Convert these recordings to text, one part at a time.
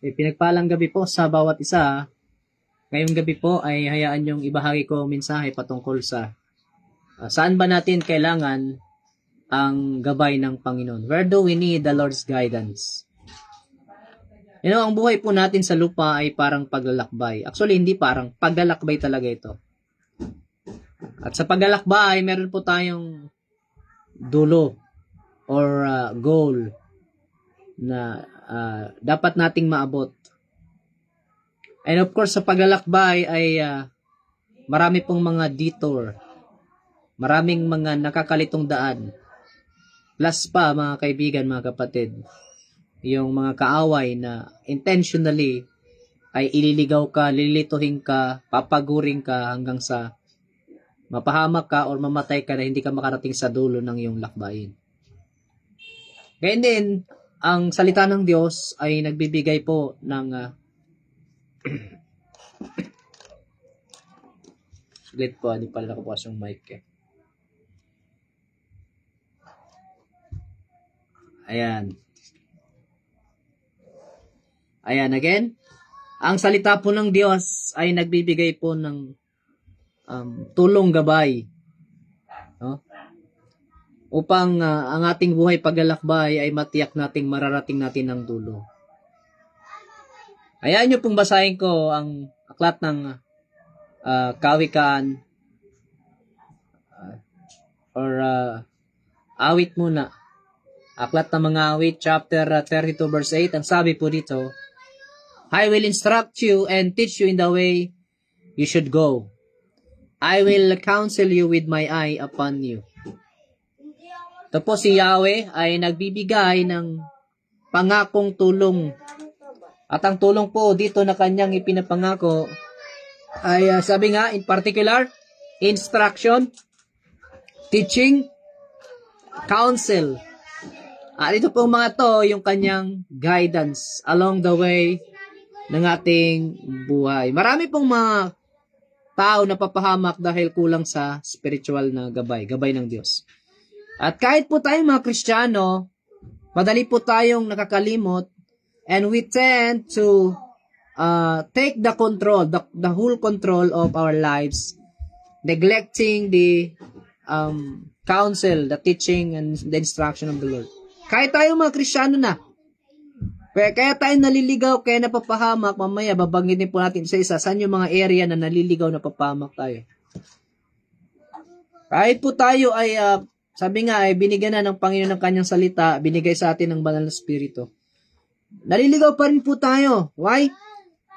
Pinagpalang gabi po sa bawat isa. Ngayong gabi po ay hayaan niyong ibahagi ko mensahe patungkol sa saan ba natin kailangan ang gabay ng Panginoon. Where do we need the Lord's guidance? Ang buhay po natin sa lupa ay parang paglalakbay. Actually, hindi parang, paglalakbay talaga ito. At sa paglalakbay, meron po tayong dulo or goal na dapat nating maabot. And of course, sa paglalakbay ay marami pong mga detour. Maraming mga nakakalitong daan. Plus pa, mga kaibigan, mga kapatid, yung mga kaaway na intentionally ay ililigaw ka, lilituhin ka, papaguring ka hanggang sa mapahamak ka or mamatay ka na hindi ka makarating sa dulo ng iyong lakbayin. Ganyan din, ang salita ng Diyos ay nagbibigay po ng ulit po, hindi pala nakabukas yung mic eh. Ayan. Ayan, again. Ang salita po ng Diyos ay nagbibigay po ng tulong gabay. No? Upang ang ating buhay paglalakbay ay matiyak nating mararating natin ang dulo. Hayaan nyo pong basahin ko ang aklat ng Kawikaan or awit muna. Aklat ng mga awit, chapter 32 verse 8. Ang sabi po dito, I will instruct you and teach you in the way you should go. I will counsel you with my eye upon you. Ito po si Yahweh ay nagbibigay ng pangakong tulong. At ang tulong po dito na kanyang ipinapangako ay sabi nga, in particular, instruction, teaching, counsel. At ito pong mga to, yung kanyang guidance along the way ng ating buhay. Marami pong mga tao na papahamak dahil kulang sa spiritual na gabay ng Diyos. At kahit po tayong mga Kristiyano, madali po tayong nakakalimot and we tend to take the control, the whole control of our lives, neglecting the counsel, the teaching, and the instruction of the Lord. Kahit tayo mga Kristiyano na, kaya tayo naliligaw, kaya napapahamak, mamaya babanggitin po natin isa-isa saan yung mga area na naliligaw, napapahamak tayo. Kahit po tayo ay, sabi nga ay binigyan na ng Panginoon ng kanyang salita, binigay sa atin ng banal na spirito. Naliligaw pa rin po tayo. Why?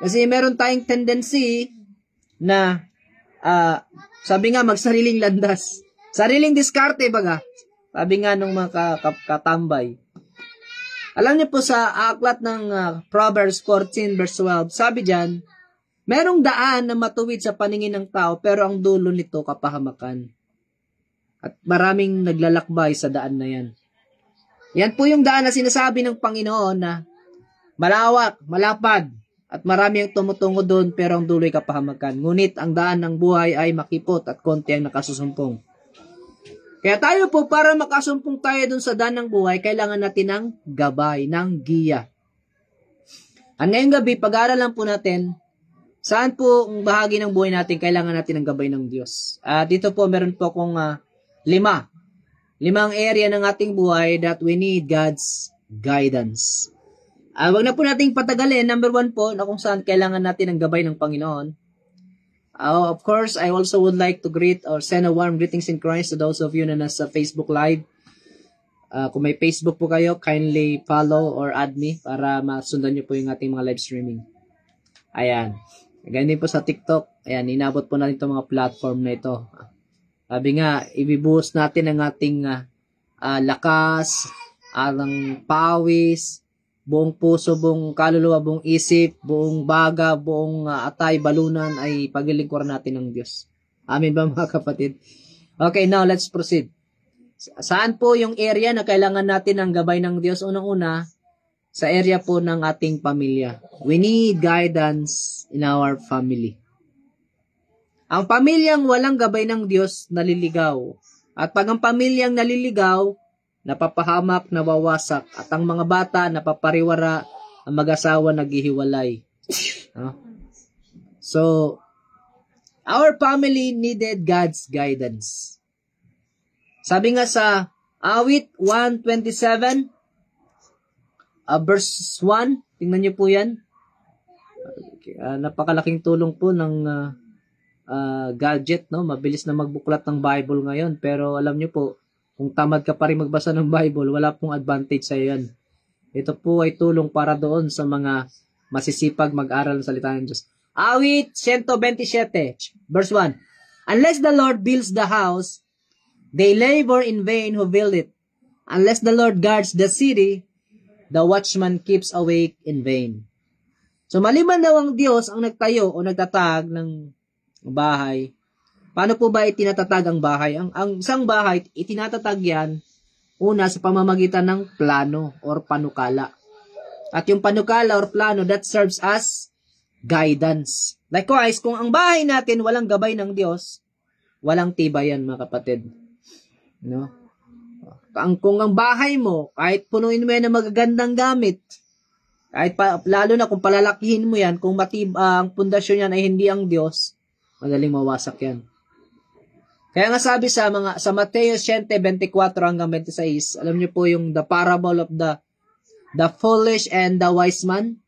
Kasi meron tayong tendency na, sabi nga, magsariling landas. Sariling diskarte, baga. Sabi nga nung mga katambay. Alam niyo po sa aklat ng Proverbs 14 verse 12, sabi diyan, merong daan na matuwid sa paningin ng tao pero ang dulo nito kapahamakan. At maraming naglalakbay sa daan na yan. Yan po yung daan na sinasabi ng Panginoon na malawak, malapad, at marami ang tumutungo doon pero ang dulo'y kapahamakan. Ngunit ang daan ng buhay ay makipot at konti ang nakasusumpong. Kaya tayo po, para makasumpong tayo dun sa daan ng buhay, kailangan natin ng gabay, ng giya. At ngayong gabi, pag-aaralan po natin, saan po ang bahagi ng buhay natin, kailangan natin ng gabay ng Diyos. Dito po, meron po akong limang area ng ating buhay that we need God's guidance. Wag na po nating patagalin. Number 1 po, na kung saan kailangan natin ng gabay ng Panginoon. Of course, I also would like to greet or send a warm greetings in Christ to those of you na nasa Facebook Live. Kung may Facebook po kayo, kindly follow or add me para masundan nyo po yung ating mga live streaming. Ayan. Ganyan din po sa TikTok. Ayan, inabot po natin itong mga platform na ito. Sabi nga, ibibuhos natin ang ating lakas, ang pawis, buong puso, buong kaluluwa, buong isip, buong baga, buong atay, balunan ay paglilingkuran natin ng Diyos. Amen ba mga kapatid? Okay, now let's proceed. Saan po yung area na kailangan natin ng gabay ng Diyos? Unang-una, sa area po ng ating pamilya. We need guidance in our family. Ang pamilyang walang gabay ng Diyos, naliligaw. At pag ang pamilyang naliligaw, napapahamak, nawawasak, at ang mga bata napapariwara ang mag-asawa naghihiwalay. No? So, our family needed God's guidance. Sabi nga sa Awit 127, verse 1, tingnan niyo po yan. Napakalaking tulong po ng gadget, no? Mabilis na magbuklat ng Bible ngayon. Pero alam niyo po, kung tamad ka pa rin magbasa ng Bible, wala pong advantage sa yan. Ito po ay tulong para doon sa mga masisipag mag-aral ng salita ng Diyos. Awit 127, verse 1. Unless the Lord builds the house, they labor in vain who build it. Unless the Lord guards the city, the watchman keeps awake in vain. So, maliban daw ang Diyos ang nagtayo o nagtatag ng bahay. Paano po ba itinatatag ang bahay? Ang isang bahay, itinatatag yan una sa pamamagitan ng plano or panukala. At yung panukala or plano, that serves as guidance. Likewise, kung ang bahay natin walang gabay ng Diyos, walang tibay yan, mga kapatid. No? Kung ang bahay mo, kahit punuin mo yan ng magagandang gamit, kahit lalo na kung palalakihin mo yan, kung ang pundasyon yan ay hindi ang Diyos, madaling mawasak yan. Kaya nga sabi sa Mateo 7:24 hanggang 26, alam niyo po yung the parable of the foolish and the wise man.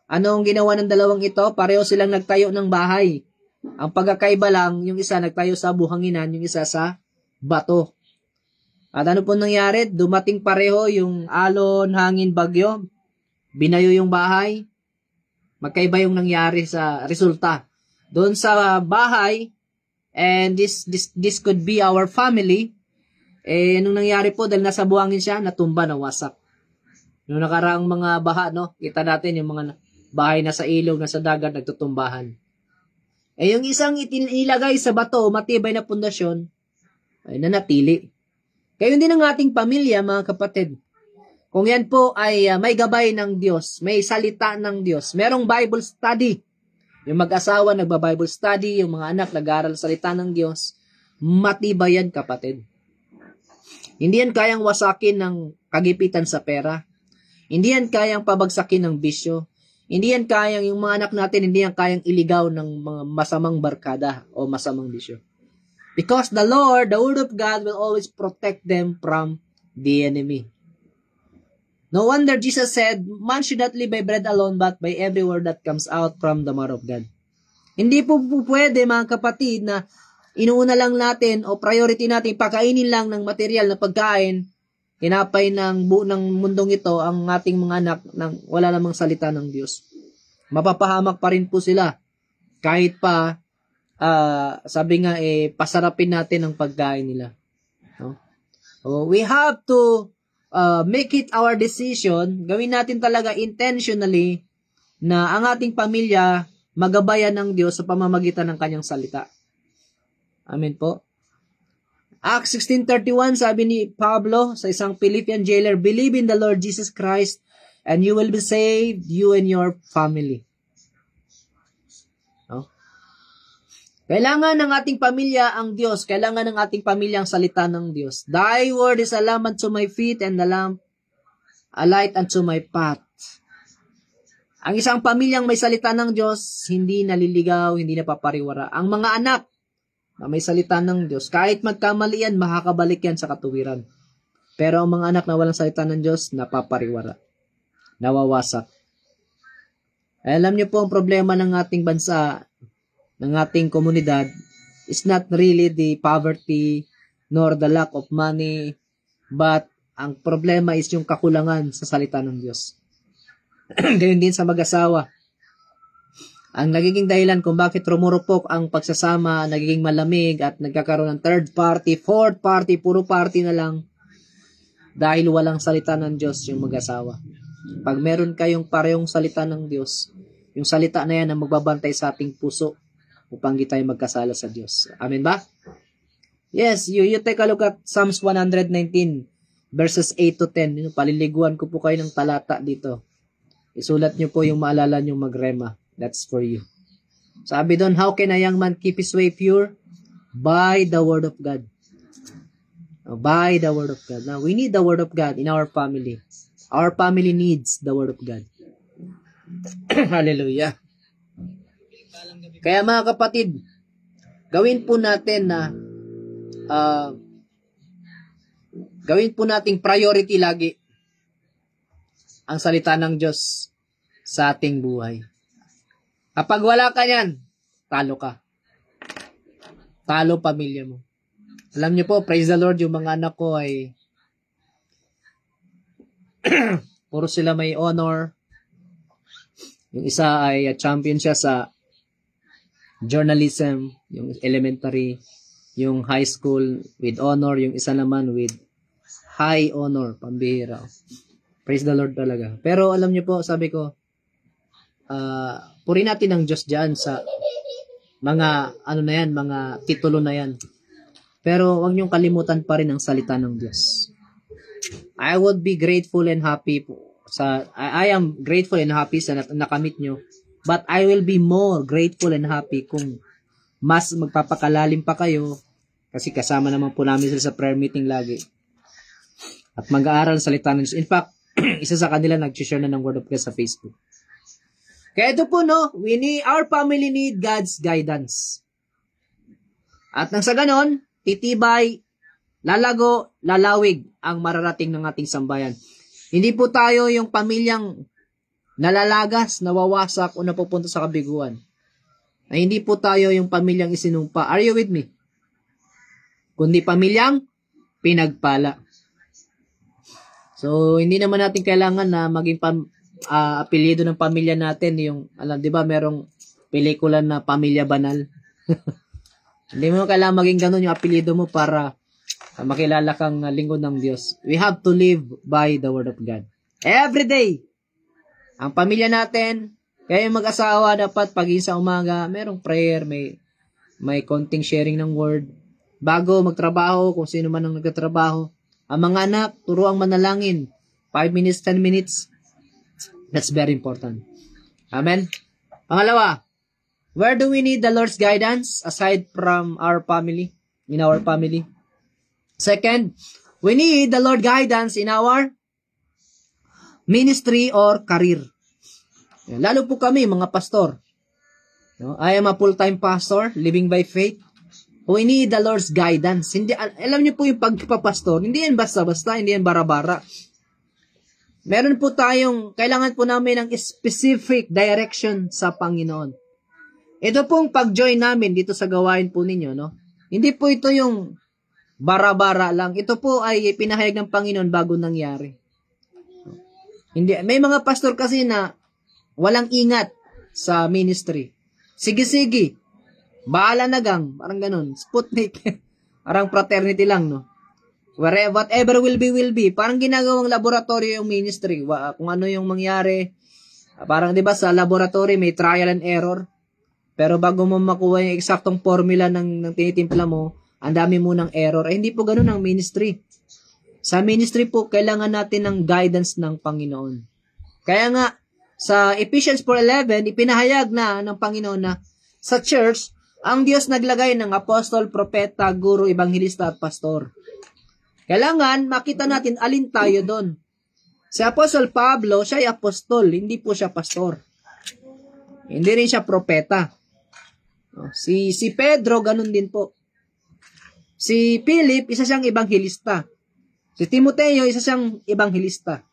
Ano ang ginawa ng dalawang ito? Pareho silang nagtayo ng bahay. Ang pagkakaiba lang, yung isa nagtayo sa buhanginan, yung isa sa bato. At ano po nangyari? Dumating pareho yung alon, hangin, bagyo. Binayo yung bahay. Magkaiba yung nangyari sa resulta. Doon sa bahay, and this could be our family, nung nangyari po, dahil nasa buhangin siya, natumba, nawasak. Noong nakaraang mga baha, no, kita natin yung mga bahay na sa ilog, na sa dagat, nagtutumbahan. Yung isang ilagay sa bato, matibay na pundasyon, ay nanatili. Gayon din ang ating pamilya, mga kapatid. Kung yan po ay may gabay ng Diyos, may salita ng Diyos, merong Bible study, yung mag-asawa nagba-Bible study, yung mga anak nag-aaral salita ng Diyos, matibay yan, kapatid. Hindi yan kayang wasakin ng kagipitan sa pera. Hindi yan kayang pabagsakin ng bisyo. Hindi yan kayang, yung mga anak natin, hindi yan kayang iligaw ng mga masamang barkada o masamang bisyo. Because the Lord, the Word of God, will always protect them from the enemy. No wonder Jesus said, man should not live by bread alone, but by every word that comes out from the mouth of God. Hindi po pwede, mga kapatid, na inuuna lang natin o priority natin, pakainin lang ng material na pagkain, tinapay ng mundong ito ang ating mga anak nang wala namang salita ng Diyos. Mapapahamak pa rin po sila. Kahit pa, sabi nga, pasarapin natin ang pagkain nila. No? So, we have to make it our decision, gawin natin talaga intentionally na ang ating pamilya magabayan ng Diyos sa pamamagitan ng kanyang salita. Amen po. Acts 16:31, sabi ni Pablo sa isang Philippian jailer, believe in the Lord Jesus Christ and you will be saved, you and your family. No? Kailangan ng ating pamilya ang Diyos. Kailangan ng ating pamilya ang salita ng Diyos. Thy word is a lamp unto my feet and a light unto my path. Ang isang pamilyang may salita ng Diyos, hindi naliligaw, hindi napapariwara. Ang mga anak na may salita ng Diyos, kahit magkamali yan, makakabalik yan sa katuwiran. Pero ang mga anak na walang salita ng Diyos, napapariwara. Nawawasak. Alam niyo po, ang problema ng ating bansa, ng ating komunidad, is not really the poverty, nor the lack of money, but ang problema is yung kakulangan sa salita ng Diyos. Gayon din sa mag-asawa. Ang nagiging dahilan kung bakit rumurupok ang pagsasama, nagiging malamig at nagkakaroon ng third party, fourth party, puro party na lang dahil walang salita ng Diyos yung mag-asawa. Pag meron kayong parehong salita ng Diyos, yung salita na yan ang magbabantay sa ating puso upang di tayo magkasala sa Diyos. Amen ba? Yes, you take a look at Psalms 119 verses 8 to 10. Paliliguan ko po kayo ng talata dito. Isulat nyo po yung maalala nyo magrema. That's for you. Sabi doon, how can a young man keep his way pure? By the Word of God. By the Word of God. Now, we need the Word of God in our family. Our family needs the Word of God. Hallelujah. Kaya mga kapatid, gawin po natin na gawin po nating priority lagi ang salita ng Diyos sa ating buhay. Kapag wala ka yan, talo ka. Talo pamilya mo. Alam niyo po, praise the Lord, yung mga anak ko ay puro sila may honor. Yung isa ay champion siya sa journalism, yung elementary, yung high school with honor, yung isa naman with high honor, pambihira. Praise the Lord talaga. Pero alam niyo po, sabi ko, puri natin ang Diyos dyan sa mga, ano na yan, mga titulo na yan. Pero huwag niyong kalimutan pa rin ang salita ng Diyos. I would be grateful and happy po I am grateful and happy sa nakamit nyo, but I will be more grateful and happy kung mas magpapakalalim pa kayo, kasi kasama naman po namin sila sa prayer meeting lagi. At mag-aaral sa salita ng Diyos. In fact, isa sa kanila nag-share na ng Word of God sa Facebook. Kaya ito po, no, our family need God's guidance. At nang sa ganon, titibay, lalago, lalawig ang mararating ng ating sambayan. Hindi po tayo yung pamilyang nalalagas, nawawasak o napupunta sa kabiguan. Ay hindi po tayo yung pamilyang isinumpa. Are you with me? Kundi pamilyang pinagpala. So, hindi naman natin kailangan na maging apelyido ng pamilya natin. Yung, di ba, merong pelikula na Pamilya Banal. Hindi mo kailangan maging ganun yung apelyido mo para makilala kang lingkod ng Diyos. We have to live by the Word of God. Every day. Ang pamilya natin, kaya yung mag-asawa dapat paging sa umaga, merong prayer, may konting sharing ng Word. Bago magtrabaho, kung sino man ang nagtatrabaho. Ang mga anak, turuang manalangin. 5 minutes, 10 minutes. That's very important. Amen? Pangalawa, where do we need the Lord's guidance aside from our family, in our family? Second, we need the Lord guidance in our ministry or career. Lalo po kami, mga pastor. No? I am a full-time pastor, living by faith. We need the Lord's guidance. Hindi, alam niyo po yung pagpapastor, hindi yan basta-basta, hindi yan bara-bara. Meron po kailangan po namin ng specific direction sa Panginoon. Ito pong pag-join namin dito sa gawain po ninyo, no? Hindi po ito yung bara-bara lang. Ito po ay pinahayag ng Panginoon bago nangyari. Hindi, may mga pastor kasi na walang ingat sa ministry. Sige. Bahala na gang. Parang ganun. Sputnik. Parang fraternity lang, no? Whatever will be. Parang ginagawang laboratory yung ministry. Kung ano yung mangyari. Parang, di ba, sa laboratory may trial and error. Pero bago mo makuha yung eksaktong formula ng tinitimpla mo, ang dami mo ng error. Hindi po ganun ang ministry. Sa ministry po, kailangan natin ng guidance ng Panginoon. Kaya nga, sa Ephesians 4:11, ipinahayag na ng Panginoon na sa church, ang Diyos naglagay ng apostol, propeta, guro, ebanghilista at pastor. Kailangan makita natin alin tayo doon. Si Apostol Pablo, siya ay apostol, hindi po siya pastor. Hindi rin siya propeta. Si Pedro, ganun din po. Si Philip, isa siyang ebanghilista. Si Timoteo, isa siyang ebanghilista.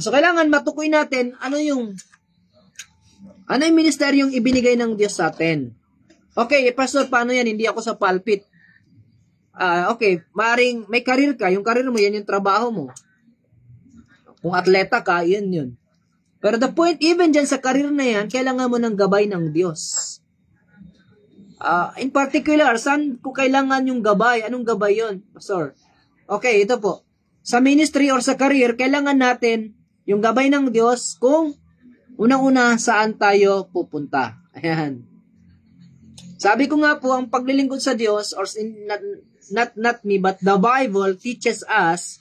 So, kailangan matukoy natin ano yung ministeryong ibinigay ng Diyos sa atin. Okay, pastor, paano yan? Hindi ako sa pulpit. Okay, maring may career ka. Yung career mo, yan yung trabaho mo. Kung atleta ka, yun. Pero the point, even dyan sa career na yan, kailangan mo ng gabay ng Diyos. In particular, saan ko kailangan yung gabay? Anong gabay yun, pastor? Okay, ito po. Sa ministry or sa career, kailangan natin yung gabay ng Diyos kung unang-una saan tayo pupunta. Ayan. Sabi ko nga po, ang paglilingkod sa Diyos, or not me, but the Bible teaches us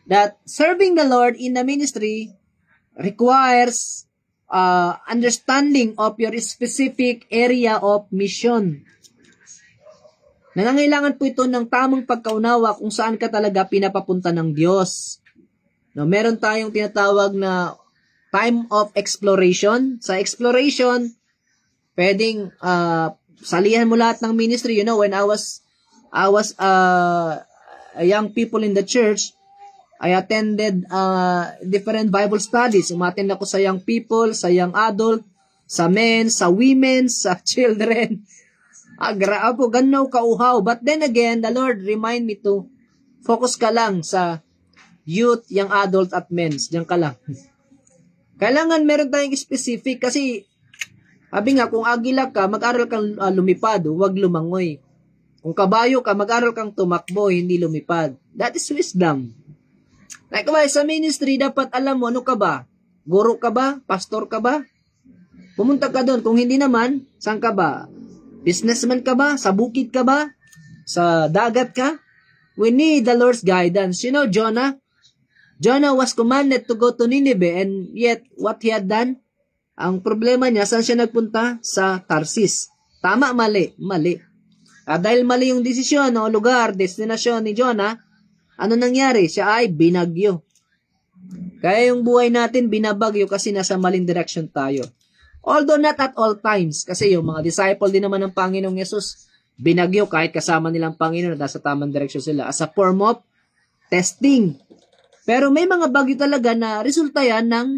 that serving the Lord in the ministry requires understanding of your specific area of mission. Nangangailangan po ito ng tamang pagkaunawa kung saan ka talaga pinapapunta ng Diyos. No, meron tayong tinatawag na time of exploration. Sa exploration, pwedeng salihan mo lahat ng ministry. You know, when I was a young people in the church, I attended different Bible studies. Umattend ako sa young people, sa young adult, sa men, sa women, sa children. Grabe, ganaw kauhaw. But then again, the Lord remind me to focus ka lang sa youth, young adult, at men. Diyan ka lang. Kailangan meron tayong specific kasi sabi nga, kung agila ka, mag-aral kang lumipad, huwag lumangoy. Kung kabayo ka, mag-aral kang tumakbo, hindi lumipad. That is wisdom. Likewise, sa ministry, dapat alam mo, ano ka ba? Guro ka ba? Pastor ka ba? Pumunta ka doon. Kung hindi naman, saan ka ba? Businessman ka ba? Sa bukid ka ba? Sa dagat ka? We need the Lord's guidance. You know, Jonah was commanded to go to Nineveh, and yet, what he had done? Ang problema niya, saan siya nagpunta? Sa Tarsis. Tama, mali? Mali. Dahil mali yung desisyon o lugar, destinasyon ni Jonah, ano nangyari? Siya ay binagyo. Kaya yung buhay natin binabagyo kasi nasa maling direction tayo. Although not at all times, kasi yung mga disciple din naman ng Panginoong Yesus, binagyo kahit kasama nilang Panginoon, nasa tamang direction sila as a form of testing. Pero may mga bagyo talaga na resulta yan ng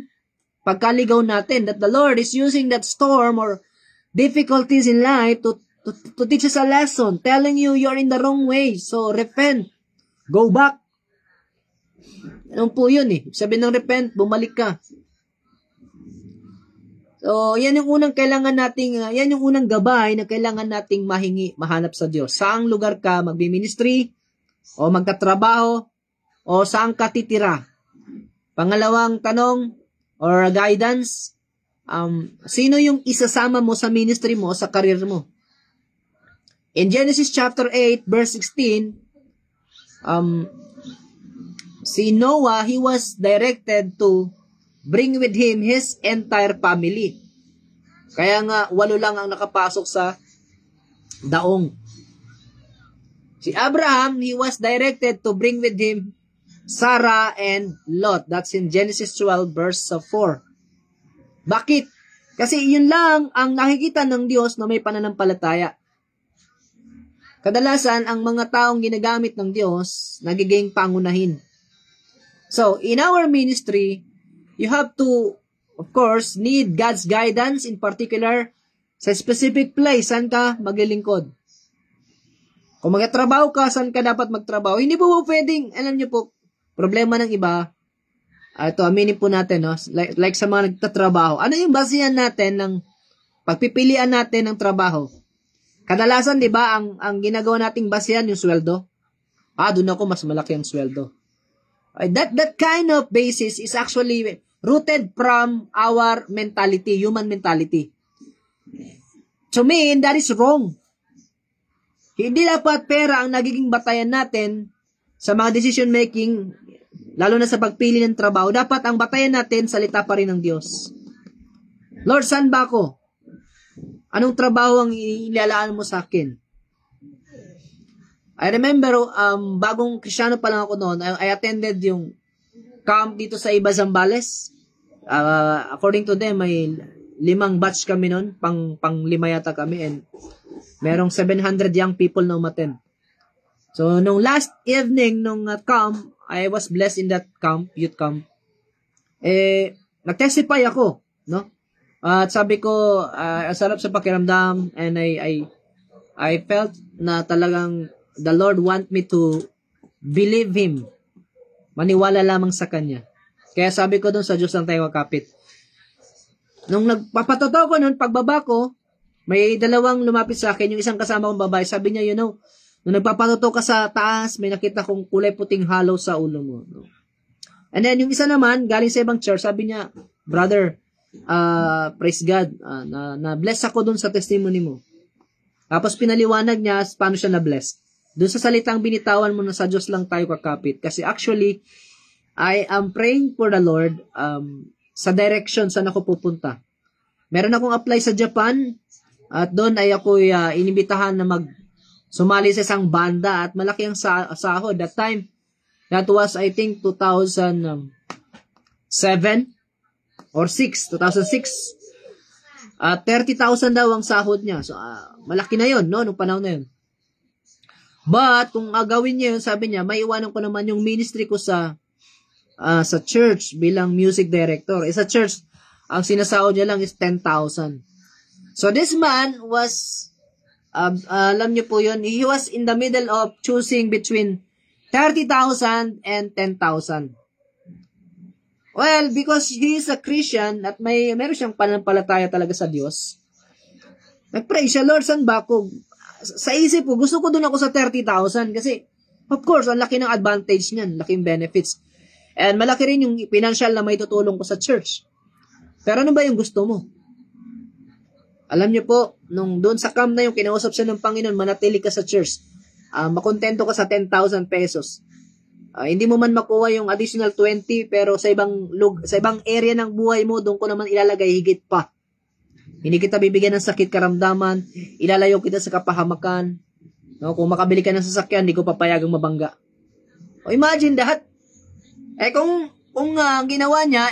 pagkaligaw natin, that the Lord is using that storm or difficulties in life to teach us a lesson, telling you you're in the wrong way, so repent. Go back. Ano po yun eh. Sabi ng repent, bumalik ka. So, yan yung unang kailangan nating, yan yung unang gabay na kailangan nating mahanap sa Diyos. Saang lugar ka magbi-ministry, o magtatrabaho, o saan ka titira. Pangalawang tanong, or guidance, sino yung isasama mo sa ministry mo, sa career mo? In Genesis chapter 8, verse 16, si Noah, he was directed to bring with him his entire family. Kaya nga, 8 lang ang nakapasok sa daong. Si Abraham, he was directed to bring with him Sarah and Lot. That's in Genesis 12, verse 4. Bakit? Kasi yun lang ang nakikita ng Diyos na may pananampalataya. Kadalasan, ang mga taong ginagamit ng Diyos, nagiging pangunahin. So, in our ministry, you have to, of course, need God's guidance, in particular, sa specific place, saan ka maglilingkod. Kung magtatrabaho ka, saan ka dapat magtrabaho. Hindi po pwedeng, alam niyo po, problema ng iba, ito, aminin po natin, no? Like sa mga nagtatrabaho. Ano yung basihan natin ng pagpipilian natin ng trabaho? Kadalasan, di ba, ang ginagawa nating basihan yung sweldo. Doon ako, mas malaki ang sweldo. That kind of basis is actually rooted from our mentality, human mentality. To me, that is wrong. Hindi dapat pera ang nagiging batayan natin sa mga decision making, lalo na sa pagpili ng trabaho. Dapat ang batayan natin, salita pa rin ng Diyos. Lord, saan ba ako? Anong trabaho ang ilalaan mo sa akin? I remember, bagong Kristiyano pa lang ako noon, I attended yung camp dito sa Iba, Zambales. According to them, may 5 batch kami noon, pang 5 yata kami, and merong 700 young people na umattend. So, nung last evening nung camp, I was blessed in that camp, youth camp. Nag-testify ako, no? At sabi ko, sarap sa pakiramdam, and I felt na talagang the Lord want me to believe Him. Maniwala lamang sa Kanya. Kaya sabi ko doon, sa Diyos lang tayo kakapit. Nung nagpapatotoo ko noon, pagbaba ko, may 2 lumapit sa akin, yung isang kasama kong babae, sabi niya, you know, nung nagpapatotoo ka sa taas, may nakita kong kulay puting halo sa ulo mo. No? And then, yung isa naman, galing sa ibang church, sabi niya, brother, praise God, na-bless ako dun sa testimony mo. Tapos pinaliwanag niya paano siya na-bless. Dun sa salitang binitawan mo na sa Diyos lang tayo kakapit. Kasi actually, I am praying for the Lord sa direction saan ako pupunta. Meron akong apply sa Japan at doon ay ako inibitahan na sumali sa isang banda at malaki ang sahod. That time, that was I think 2007 or 2006. 30,000 daw ang sahod niya. So, malaki na yon, no, nung panahon na yun. But, kung gawin niya yun, sabi niya, maiwanan ko naman yung ministry ko sa church bilang music director. Sa church, ang sinasahod niya lang is 10,000. So, this man was, alam niyo po yun, he was in the middle of choosing between 30,000 and 10,000. Well, because he is a Christian at meron siyang pananampalataya talaga sa Diyos, nag-pray siya, Lord, saan ba ako? Sa isip ko, gusto ko doon ako sa 30,000 kasi, of course, ang laki ng advantage niyan, laking benefits. And malaki rin yung financial na may tutulong ko sa church. Pero ano ba yung gusto mo? Alam niyo po, nung doon sa camp na yung kinausap siya ng Panginoon, manatili ka sa church, makontento ka sa 10,000 pesos. Hindi mo man makuha yung additional 20, pero sa ibang area ng buhay mo, doon ko naman ilalagay higit pa. Hindi kita bibigyan ng sakit karamdaman, ilalayo kita sa kapahamakan. No, kung makabili ka ng sasakyan, hindi ko papayagang mabangga. Imagine that. Kung ginawa niya,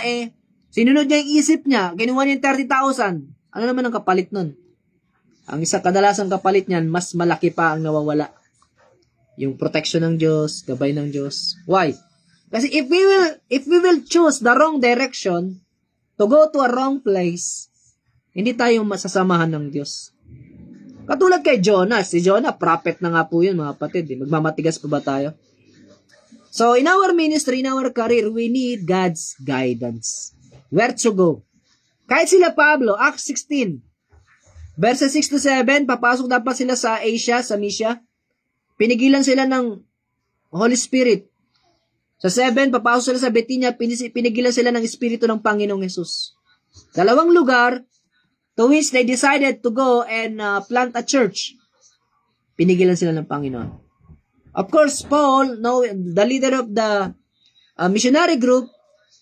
sinunod niya yung isip niya, ginawa niya yung 30,000, ano naman ang kapalit nun? Ang kadalasang kapalit niyan, mas malaki pa ang nawawala. Yung protection ng Diyos, gabay ng Diyos. Why? Kasi if we will choose the wrong direction to go to a wrong place, hindi tayo masasamahan ng Diyos. Katulad kay Jonah. Si Jonah, prophet na nga po yun, mga kapatid. Magmamatigas pa ba tayo? So, in our ministry, in our career, we need God's guidance. Where to go? Kahit sila Pablo, Acts 16, verses 6 to 7, papasok dapat sila sa Asia, sa Mysia. Pinigilan sila ng Holy Spirit. Sa 7, papasok sila sa Bithynia, pinigilan sila ng Espiritu ng Panginoong Jesus. Dalawang lugar to which they decided to go and plant a church. Pinigilan sila ng Panginoon. Of course, Paul, the leader of the missionary group,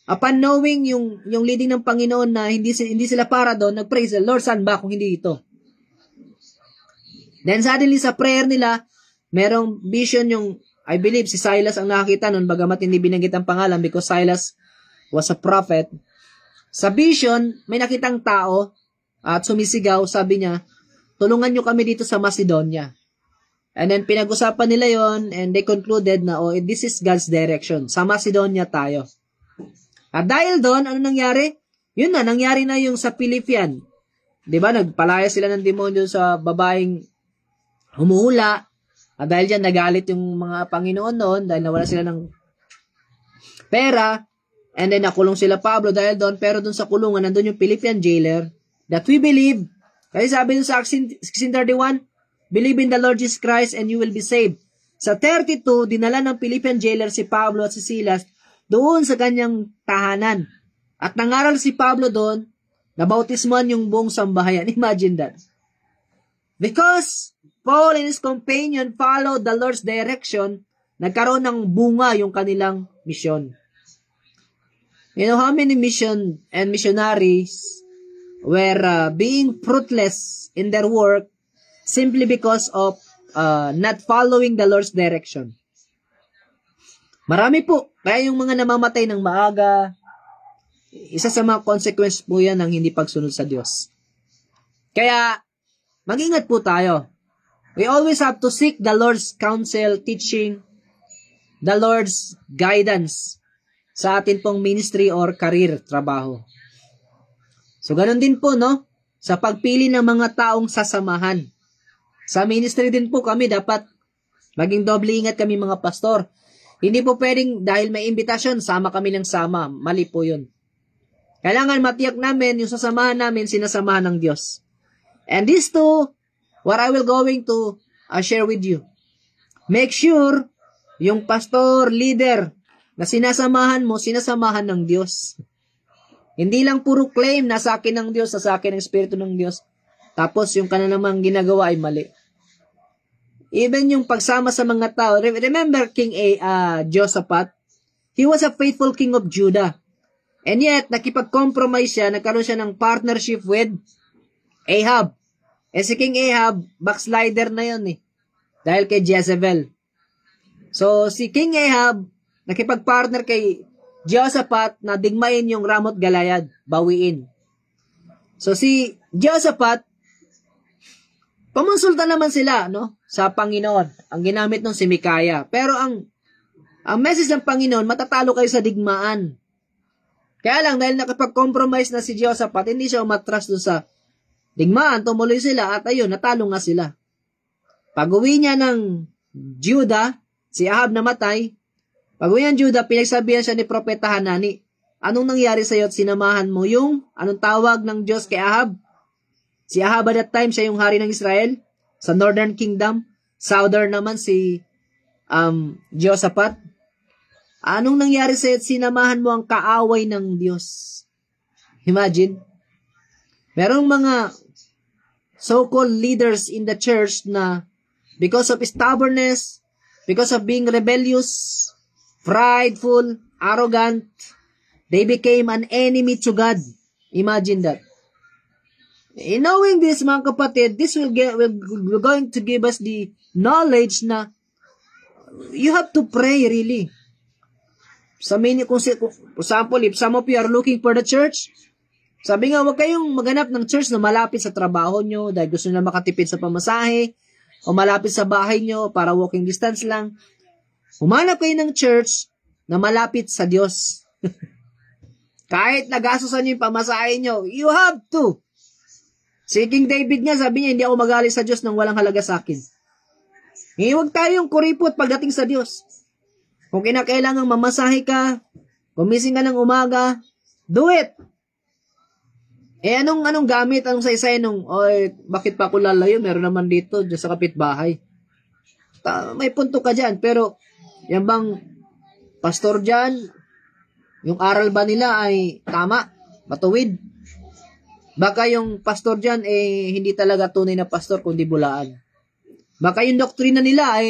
upon knowing yung leading ng Panginoon na hindi sila para doon, nag-praise the Lord, saan ba kung hindi ito? Then suddenly sa prayer nila, merong vision yung, I believe, si Silas ang nakakita nun, bagamat hindi binanggit ang pangalan because Silas was a prophet. Sa vision, may nakitang tao at sumisigaw, sabi niya, tulungan nyo kami dito sa Macedonia. And then pinag-usapan nila yon and they concluded na, this is God's direction. Sa Macedonia tayo. At dahil doon, ano nangyari? Yun na, nangyari na yung sa Philippian. Diba, nagpalaya sila ng demonyo sa babaeng humuhula. At dahil dyan, nagalit yung mga Panginoon noon dahil nawala sila ng pera. And then, nakulong sila Pablo dahil doon. Pero doon sa kulungan, nandun yung Philippian jailer that we believe. Kasi sabi doon sa 16:31, believe in the Lord Jesus Christ and you will be saved. Sa 32, dinala ng Philippian jailer si Pablo at si Silas doon sa kanyang tahanan. At nangaral si Pablo doon, nabautismuhan yung buong sambahayan. Imagine that. Because Paul and his companion followed the Lord's direction, nagkaroon ng bunga yung kanilang misyon. You know how many mission and missionaries were being fruitless in their work simply because of not following the Lord's direction? Marami po. Kaya yung mga namamatay ng maaga, isa sa mga consequence po yan ng hindi pagsunod sa Diyos. Kaya, mag-ingat po tayo. We always have to seek the Lord's counsel, teaching, the Lord's guidance sa atin pong ministry or career, trabaho. So, ganun din po, no? Sa pagpili ng mga taong sasamahan. Sa ministry din po kami, dapat maging doble ingat kami mga pastor. Hindi po pwedeng dahil may imbitasyon, sama kami ng sama. Mali po yun. Kailangan matiyak namin, yung sasamahan namin, sinasamahan ng Diyos. And these two, what I will going to share with you. Make sure, yung pastor, leader, na sinasamahan mo, sinasamahan ng Diyos. Hindi lang puro claim na sa akin ng Diyos, sa akin ng Espiritu ng Diyos. Tapos yung kanamang ginagawa ay mali. Even yung pagsama sa mga tao. Remember King Josaphat? He was a faithful king of Judah. And yet, nakipag-compromise siya, nagkaroon siya ng partnership with Ahab. Si King Ahab, backslider na yun dahil kay Jezebel. So, si King Ahab, nakipag-partner kay Jehoshaphat na digmain yung Ramoth Galayad, bawiin. So si Jehoshaphat, pamonsulta naman sila, no, sa Panginoon. Ang ginamit nung si Mikaya. Pero ang message ng Panginoon, matatalo kayo sa digmaan. Kaya lang, dahil nakapag-compromise na si Jehoshaphat, hindi siya umatras doon sa digmaan, tumuloy sila, at ayun, natalo nga sila. Pag-uwi niya ng Judah, si Ahab namatay. Pag-uwi ng Judah, pinagsabihan siya ni Propeta Hanani, anong nangyari sa iyo at sinamahan mo yung, anong tawag ng Diyos kay Ahab? Si Ahab at that time, siya yung hari ng Israel, sa Northern Kingdom. Southern naman si Jehoshaphat. Anong nangyari sa iyo at sinamahan mo ang kaaway ng Diyos? Imagine. Merong mga so-called leaders in the church na because of stubbornness, because of being rebellious, prideful, arrogant, they became an enemy to God. Imagine that. In knowing this, mga kapatid, this will going to give us the knowledge na you have to pray really. For example, if some of you are looking for the church, sabi nga, huwag kayong maghanap ng church na malapit sa trabaho nyo dahil gusto nyo na makatipid sa pamasahe o malapit sa bahay nyo para walking distance lang. Humanap kayo ng church na malapit sa Diyos. Kahit nagasusan nyo yung pamasahe nyo, you have to. Si King David nga, sabi niya, hindi ako magalit sa Diyos nang walang halaga sa akin. Huwag tayong kuripot pagdating sa Diyos. Kung kinakailangang mamasahe ka, gumising ka ng umaga, do it. Anong gamit? Anong saysay nung, bakit pa ako lalayo? Meron naman dito, dyan sa kapitbahay. May punto ka dyan, pero, yan bang, pastor dyan, yung aral ba nila ay tama? Matuwid? Baka yung pastor dyan, hindi talaga tunay na pastor, kundi bulaan. Baka yung doktrina nila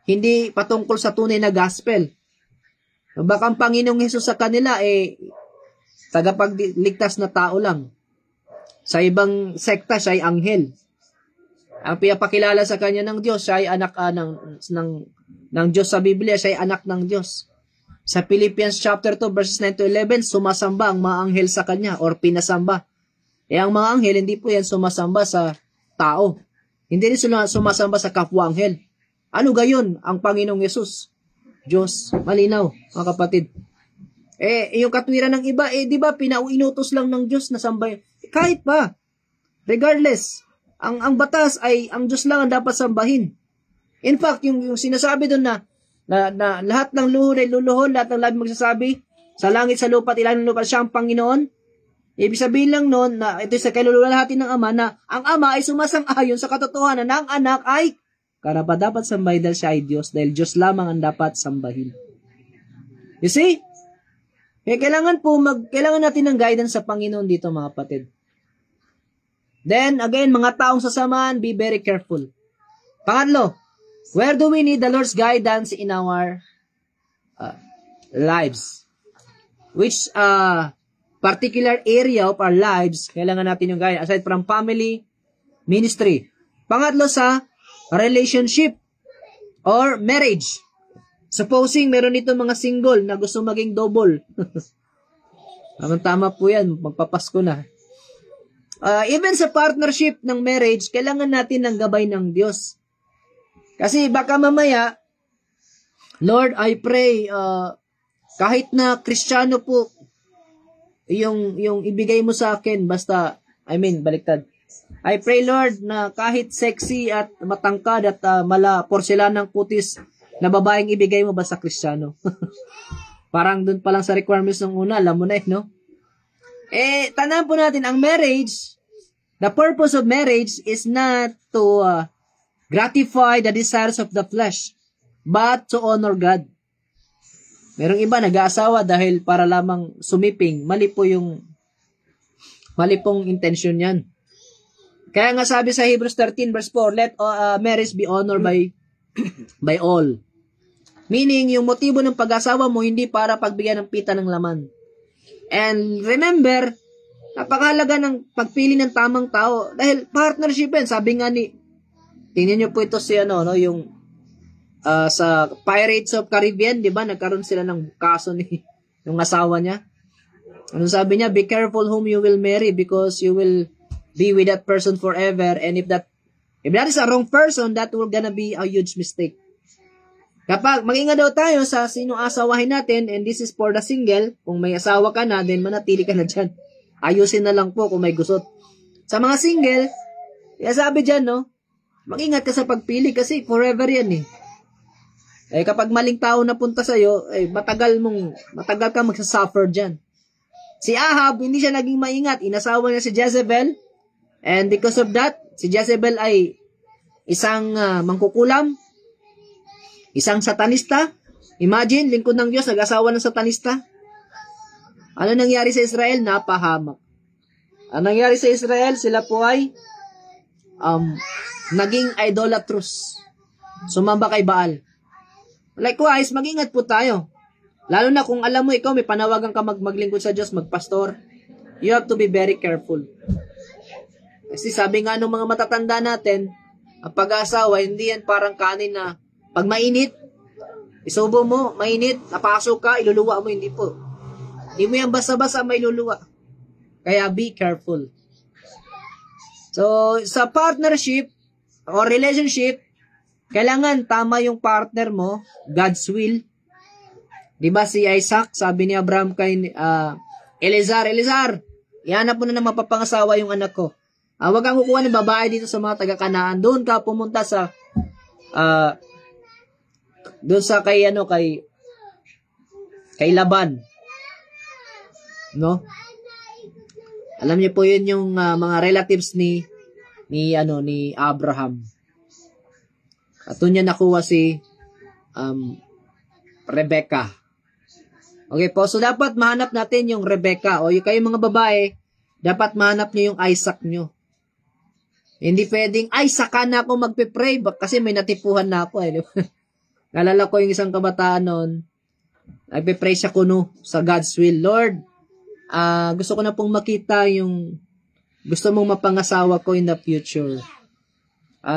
hindi patungkol sa tunay na gospel. Baka ang Panginoong Hesus sa kanila tagapagligtas na tao lang. Sa ibang sekta, siya ay anghel. Ang pinapakilala sa kanya ng Diyos, siya ay anak ng Diyos sa Biblia, siya ay anak ng Diyos. Sa Philippians chapter 2, verses 9 to 11, sumasamba ang mga anghel sa kanya or pinasamba. Ang mga anghel, hindi po yan sumasamba sa tao. Hindi rin sila sumasamba sa kapwa-anghel. Ano gayon ang Panginoong Yesus? Diyos, malinaw, mga kapatid. Yung katwiran ng iba, di ba, pinauinutos lang ng Diyos na sambahin. Kahit pa, regardless, ang batas ay, ang Diyos lang ang dapat sambahin. In fact, yung sinasabi doon na lahat ng luhod ay luluhod, lahat ng labi magsasabi, sa langit, sa lupa, at ilan ng lupa, siya ang Panginoon. Ibig sabihin lang noon, na ito sa kalululahatin ng Ama, na ang Ama ay sumasang-ayon sa katotohanan na ang anak ay karapat-dapat sambahin dahil siya ay Diyos, dahil Diyos lamang ang dapat sambahin. You see? Kaya kailangan natin ng guidance sa Panginoon dito, mga kapatid. Then, again, mga taong sasamahan, be very careful. Pangatlo, where do we need the Lord's guidance in our lives? Which particular area of our lives, kailangan natin yung guidance, aside from family, ministry. Pangatlo, sa relationship or marriage. Supposing meron dito mga single na gusto maging double. Tama po yan, magpapasko na. Even sa partnership ng marriage, kailangan natin ng gabay ng Diyos. Kasi baka mamaya, Lord, I pray, kahit na Kristiyano po, yung ibigay mo sa akin, baliktad. I pray, Lord, na kahit sexy at matangkad at porselanang kutis na babaeng ibigay mo, basta Kristiyano. Parang dun pa lang sa requirements ng una, alam mo na no? Tandaan po natin, ang marriage, the purpose of marriage is not to gratify the desires of the flesh, but to honor God. Merong iba nag-aasawa dahil para lamang sumiping, mali pong intention yan. Kaya nga sabi sa Hebrews 13 verse 4, let marriage be honored by all. Meaning, yung motibo ng pag-asawa mo, hindi para pagbigyan ng pita ng laman. And remember, napakahalaga ng pagpili ng tamang tao. Dahil partnership yan, sabi nga tingnan nyo po ito si yung sa Pirates of Caribbean, di ba? Nagkaroon sila ng kaso yung asawa niya. Anong sabi niya? Be careful whom you will marry because you will be with that person forever, and if that is a wrong person, that will gonna be a huge mistake. Kapag mag-ingat daw tayo sa sino asawahin natin, and this is for the single, kung may asawa ka na, then manatili ka na dyan. Ayusin na lang po kung may gusot. Sa mga single, sabi dyan, no, mag-ingat ka sa pagpili kasi forever yan eh. Eh kapag maling tao na punta sa'yo, matagal ka magsasuffer dyan. Si Ahab, hindi siya naging maingat. Inasawa niya si Jezebel, and because of that, si Jezebel ay isang mangkukulam, isang satanista. Imagine, lingkod ng Diyos, nag-asawa ng satanista. Ano nangyari sa Israel? Napahamak. Ano nangyari sa Israel? Sila po ay naging idolatrous. Sumamba kay Baal. Likewise, mag-ingat po tayo. Lalo na kung alam mo ikaw, may panawagan ka maglingkod sa Diyos, magpastor. You have to be very careful. Kasi sabi nga ng mga matatanda natin, ang pag-aasawa, hindi yan parang kanin na pag mainit, isubo mo, mainit, napasok ka, iluluwa mo, hindi po. Hindi mo yan basta-basta may iluluwa. Kaya be careful. So, sa partnership or relationship, kailangan tama yung partner mo, God's will. Diba si Isaac, sabi ni Abraham kay Eliezer, ihanap mo na ng mapapangasawa yung anak ko. Huwag kang kukuha ng babae dito sa mga taga-Kanaan. Doon ka pumunta sa doon sa kay Laban. No? Alam niyo po yun yung mga relatives ni Abraham. At doon niya nakuha si Rebecca. Okay po, so dapat mahanap natin yung Rebecca. O yung kayo mga babae, dapat mahanap niyo yung Isaac niyo. Hindi pwedeng, saka na ako magpe-pray kasi may natipuhan na ako. Nalala ko yung isang kabataan noon, nagpe-pray siya kuno sa God's will. Lord, gusto ko na pong makita yung gusto mong mapangasawa ko in the future.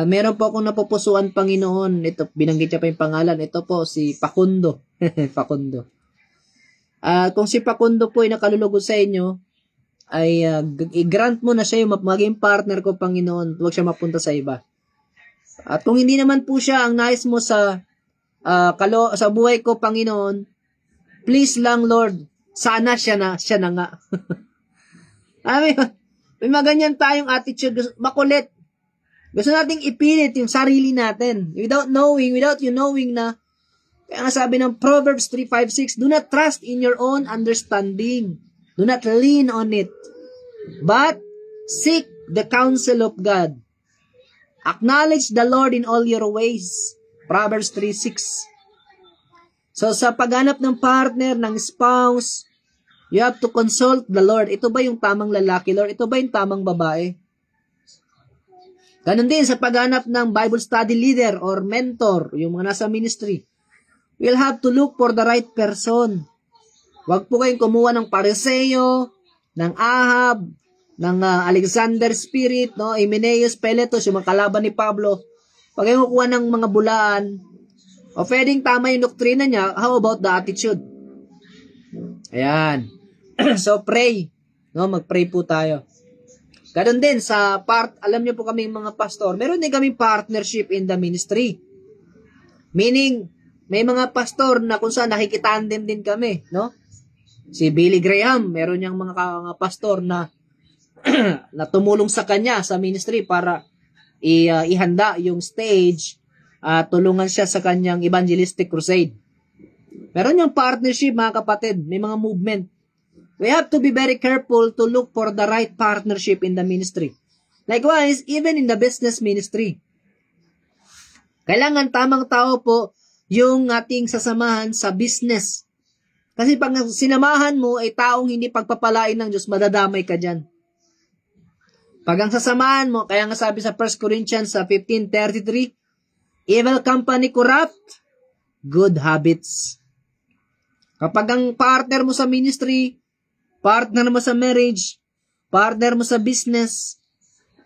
Meron po akong napupusuan, Panginoon. Ito, binanggit niya pa yung pangalan. Ito po, si Facundo. Facundo. Kung si Facundo po ay nakalulugod sa inyo, ay i-grant mo na siya yung maging partner ko, Panginoon. Huwag siya mapunta sa iba. At kung hindi naman po siya ang nais mo sa buhay ko, Panginoon, please lang, Lord, sana siya na nga. May mga ganyan tayong attitude, makulit. Gusto nating ipilit yung sarili natin without you knowing na, kaya nga sabi ng Proverbs 3:5-6, do not trust in your own understanding. Do not lean on it. But seek the counsel of God. Acknowledge the Lord in all your ways. Proverbs 3:6. So sa paghanap ng partner, ng spouse, you have to consult the Lord. Ito ba yung tamang lalaki, Lord? Ito ba yung tamang babae? Ganon din sa paghanap ng Bible study leader or mentor, yung mga nasa ministry. We'll have to look for the right person. Huwag po kayong kumuha ng Pariseo, ng Ahab, ng Alexander Spirit, no? Hymenaeus, Peletos, yung mga kalaban ni Pablo. Pag kayong kukuha ng mga bulaan, o pwedeng tama yung doktrina niya, how about the attitude? Ayan. So pray. No? Mag-pray po tayo. Ganon din sa alam niyo po kaming mga pastor, meron din kaming partnership in the ministry. Meaning, may mga pastor na kung saan nakikitandem din kami, no? Si Billy Graham, meron niyang mga pastor na na tumulong sa kanya sa ministry para ihanda yung stage, tulungan siya sa kanyang evangelistic crusade. Meron niyang partnership, mga kapatid, may mga movement. We have to be very careful to look for the right partnership in the ministry. Likewise, even in the business ministry. Kailangan tamang tao po yung ating sasamahan sa business. Kasi pag sinamahan mo ay taong hindi pagpapalain ng Diyos, madadamay ka dyan. Pag ang sasamahan mo, kaya nga sabi sa 1 Corinthians 15:33, evil company corrupt good habits. Kapag ang partner mo sa ministry, partner mo sa marriage, partner mo sa business,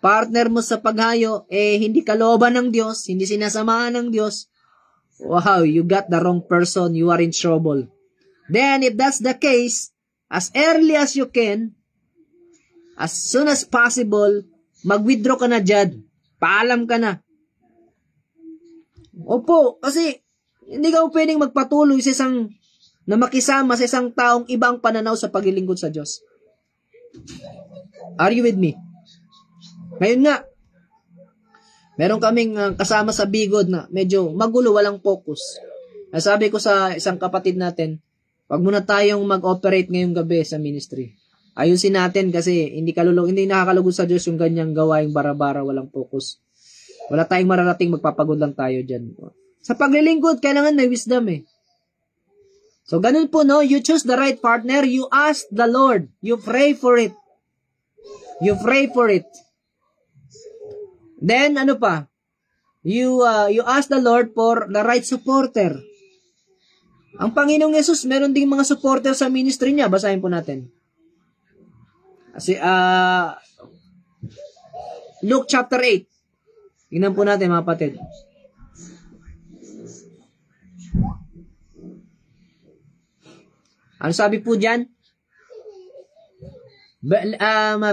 partner mo sa paghayo, hindi kalooban ng Diyos, hindi sinasamahan ng Diyos, wow, you got the wrong person, you are in trouble. Then, if that's the case, as early as you can, as soon as possible, mag-withdraw ka na dyan. Paalam ka na. Opo, kasi hindi ka pwedeng magpatuloy sa isang na makisama sa isang taong ibang pananaw sa paglilingkod sa Diyos. Are you with me? Ngayon nga, meron kaming kasama sa Bigod na medyo magulo, walang focus. Sabi ko sa isang kapatid natin, wag muna tayong mag-operate ngayong gabi sa ministry. Ayusin natin kasi hindi nakakalugod sa Diyos yung ganyang gawaing bara-bara, walang focus. Wala tayong mararating, magpapagod lang tayo dyan. Sa paglilingkod, kailangan may wisdom eh. So, ganun po, no? You choose the right partner, you ask the Lord, you pray for it. You pray for it. Then, ano pa? You ask the Lord for the right supporter. Ang Panginoong Yesus, meron ding mga supporter sa ministry niya. Basahin po natin. Kasi, Luke chapter 8. Tingnan po natin, mga kapatid. Ano sabi po dyan?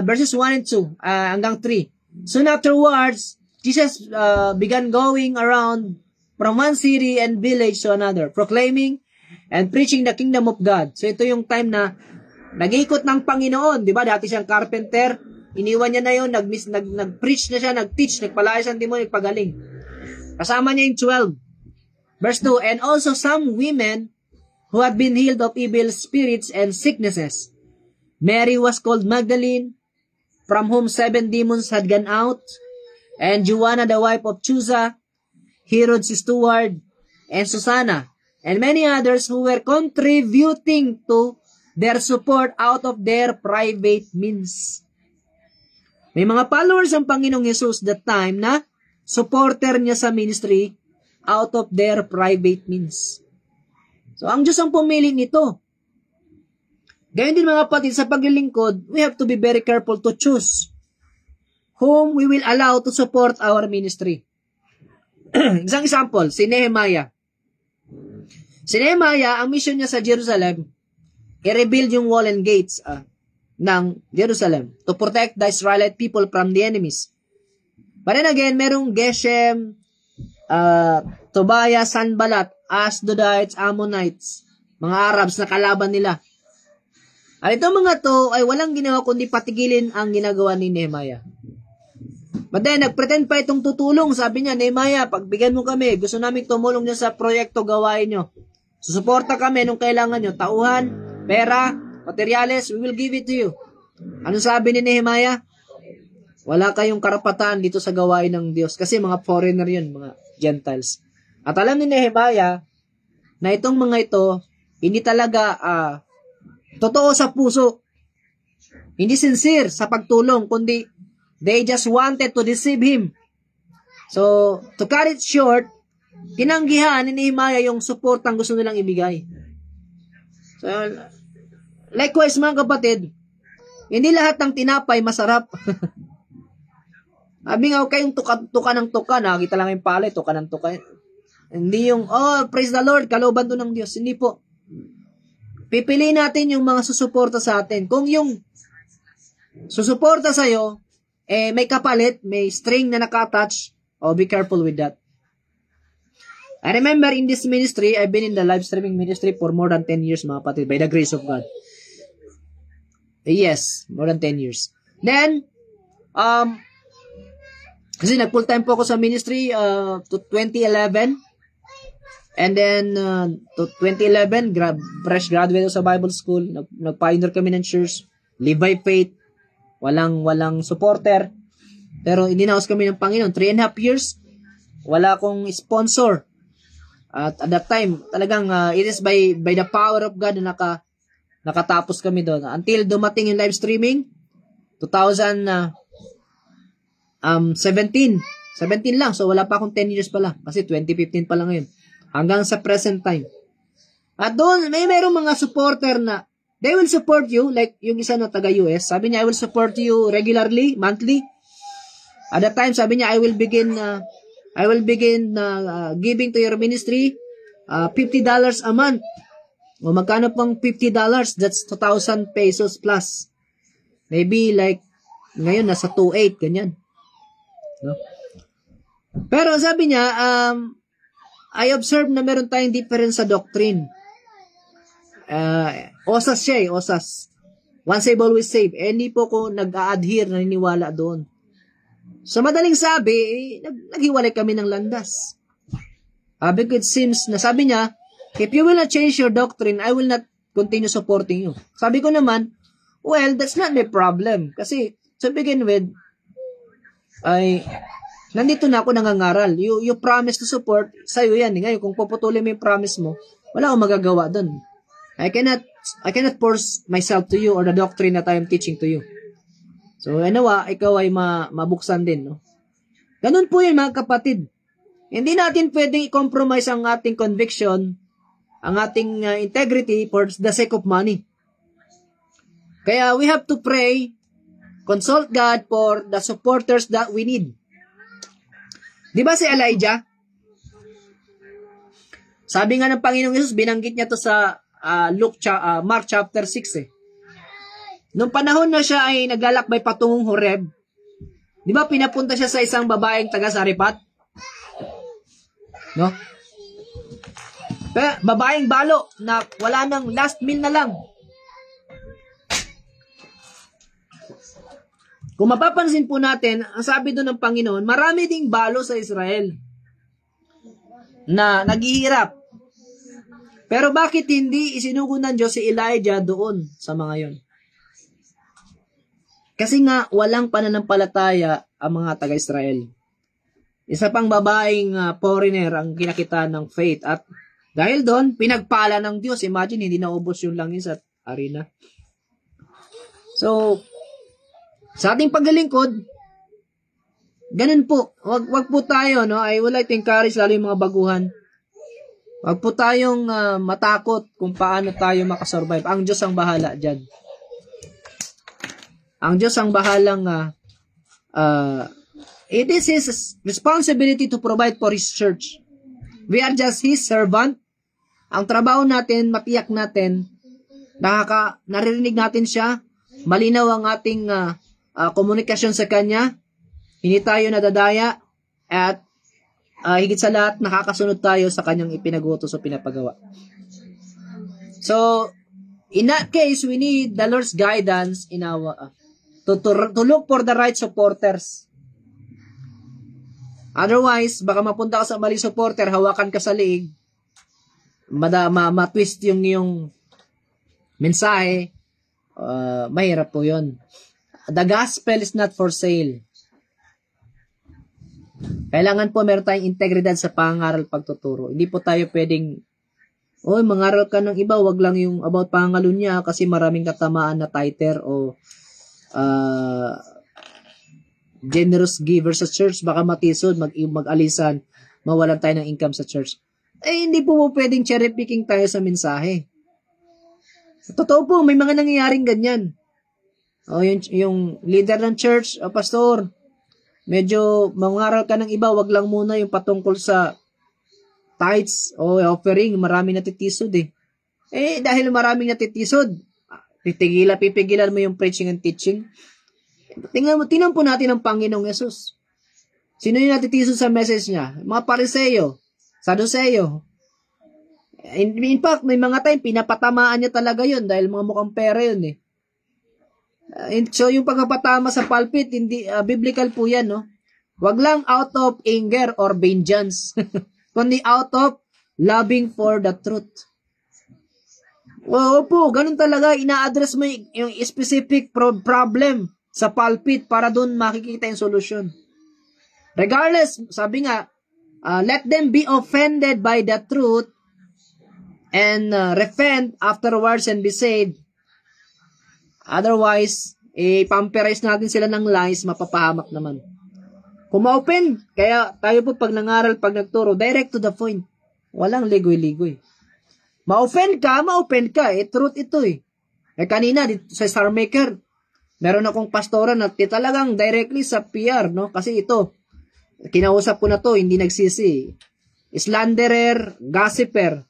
Verses 1 and 2 hanggang 3. Soon afterwards, Jesus began going around from one city and village to another, proclaiming and preaching the kingdom of God. So ito yung time na nag-ikot ng Panginoon, di ba? Dati siyang carpenter, iniwan niya na yun, nag-preach na siya, nag-teach, nagpalayas ang demon, nagpagaling. Kasama niya yung 12. Verse 2, and also some women who had been healed of evil spirits and sicknesses. Mary was called Magdalene, from whom 7 demons had gone out, and Joanna, the wife of Chuza, Herod's steward, and Susanna, and many others who were contributing to their support out of their private means. May mga followers ang Panginoong Yesus that time na supporter niya sa ministry out of their private means. So, ang Diyos ang pumili nito. Gayon din mga kapatid, sa paglilingkod, we have to be very careful to choose whom we will allow to support our ministry. Isang example, si Nehemiah. Si Nehemiah, ang mission niya sa Jerusalem, i-rebuild yung wall and gates ng Jerusalem to protect the Israelite people from the enemies. But then again, merong Geshem, Tobiah, Sanballat, Asdodites, Ammonites, mga Arabs na kalaban nila. At itong mga to ay walang ginawa kundi patigilin ang ginagawa ni Nehemiah. But then, nagpretend pa itong tutulong. Sabi niya, Nehemiah, pagbigyan mo kami, gusto namin tumulong niya sa proyekto gawain nyo. Susuporta kami nung kailangan nyo. Tauhan, pera, materyales, we will give it to you. Ano sabi ni Nehemiah? Wala kayong karapatan dito sa gawain ng Diyos. Kasi mga foreigner yun, mga Gentiles. At alam ni Nehemiah na itong mga ito, hindi talaga totoo sa puso. Hindi sincere sa pagtulong, kundi they just wanted to deceive him. So, to cut it short, tinanggihan ni Nehemiah yung support ang gusto nilang ibigay. So, likewise mga kapatid, hindi lahat ng tinapay masarap. Sabi nga, kayong tuka ng tuka, nakakita lang yung palay, tuka ng tuka. Hindi yung, oh, praise the Lord, kalooban to ng Diyos. Hindi po. Pipiliin natin yung mga susuporta sa atin. Kung yung susuporta sa'yo, may kapalit, may string na naka-attach, be careful with that. I remember in this ministry, I've been in the live streaming ministry for more than 10 years, mga kapatid, by the grace of God. Yes, more than 10 years. Then, kasi nag-full time po ako sa ministry to 2011. And then, to 2011, fresh graduate sa Bible school. Nag-pioneer kami ng church. Live by faith. Walang supporter. Pero in-house kami ng Panginoon. 3.5 years. Wala akong sponsor. At that time, talagang it is by the power of God na nakatapos kami doon. Until dumating yung live streaming, 2017. 17 lang. So, wala pa akong 10 years pala. Kasi 2015 pa lang ngayon. Hanggang sa present time. At doon, merong mga supporter na they will support you, like yung isa na taga-US. Sabi niya, I will support you regularly, monthly. At that time, sabi niya, I will begin giving to your ministry $50 a month. O magkano pang $50? That's 2,000 pesos plus. Maybe like, ngayon nasa 2,800, ganyan. No? Pero sabi niya, I observe na meron tayong difference sa doctrine. Osas siya osas. Once saved, always saved. Hindi po ko nag-a-adhere, naniniwala doon. So, madaling sabi, naghiwalay kami ng landas. Because it seems, na sabi niya, if you will not change your doctrine, I will not continue supporting you. Sabi ko naman, well, that's not my problem. Kasi, to begin with, nandito na ako nangangaral. You promise to support, sa'yo yan. Ngayon, kung puputulin mo yung promise mo, wala akong magagawa doon. I cannot force myself to you or the doctrine that I am teaching to you. So, ikaw ay mabuksan din, no? Ganun po yun, mga kapatid. Hindi natin pwedeng i-compromise ang ating conviction, ang ating integrity for the sake of money. Kaya we have to pray, consult God for the supporters that we need. Di ba si Elijah? Sabi nga ng Panginoong Yesus, binanggit niya to sa Mark chapter 6 Nung panahon na siya ay naglalakbay patungong Horeb, di ba pinapunta siya sa isang babaeng taga Saripat? No? Babaeng balo na wala nang last meal na lang. Kung mapapansin po natin, ang sabi doon ng Panginoon, marami ding balo sa Israel na naghihirap. Pero bakit hindi isinugo ng Diyos si Elijah doon sa mga yon? Kasi nga, walang pananampalataya ang mga taga-Israel. Isa pang babaeng foreigner ang kinakita ng faith. At dahil doon, pinagpala ng Diyos. Imagine, hindi naubos yung langis at arena. So, sa ating paglilingkod, ganun po. Wag po tayo, no? I would like to encourage lalo yung mga baguhan. Wag po tayong matakot kung paano tayo makasurvive. Ang Diyos ang bahala dyan. Ang Diyos ang bahalang it is His responsibility to provide for His church. We are just His servant. Ang trabaho natin, matiyak natin, naririnig natin siya, malinaw ang ating komunikasyon sa Kanya, hindi tayo nadadaya, at higit sa lahat, nakakasunod tayo sa Kanyang ipinagutos o pinapagawa. So, in that case, we need the Lord's guidance in our to look for the right supporters. Otherwise, baka mapunta ka sa mali supporter, hawakan ka sa liig, ma-twist yung iyong mensahe, mahirap po yun. The gospel is not for sale. Kailangan po meron tayong integridad sa pangaral pagtuturo. Hindi po tayo pwedeng, mangaral ka ng iba, wag lang yung about pangalo niya kasi maraming katamaan na tither o generous giver sa church, baka matisod, mag-alisan, mawalan tayo ng income sa church. Hindi po pwedeng cherry picking tayo sa mensahe. Totoo po, may mga nangyayaring ganyan. Yung leader ng church, pastor, medyo mangaral ka ng iba, wag lang muna yung patungkol sa tithes o offering, maraming natitisod dahil maraming natitisod, pipigilan mo yung preaching and teaching. Tingnan po natin ang Panginoong Yesus. Sino yung natitisod sa message niya? Mga Pariseo, Saduceo. In fact, may mga time, pinapatamaan niya talaga yun dahil mga mukhang pera yun So, yung pagpapatama sa pulpit, hindi, biblical po yan, no? Wag lang out of anger or vengeance, kundi out of loving for the truth. Po, ganun talaga, ina-address mo yung specific problem sa pulpit para doon makikita yung solusyon. Regardless, sabi nga, let them be offended by the truth and repent afterwards and be saved. Otherwise, pamperize natin sila ng lies, mapapahamak naman. Kung ma-open, kaya tayo po pag nangaral, pag nagturo, direct to the point. Walang ligoy-ligoy. Ma-offend ka. Truth ito kanina, sa Star Maker, meron akong pastora na talagang directly sa PR, no? Kasi ito, kinausap ko na to, hindi nagsisi. Slanderer, gossiper.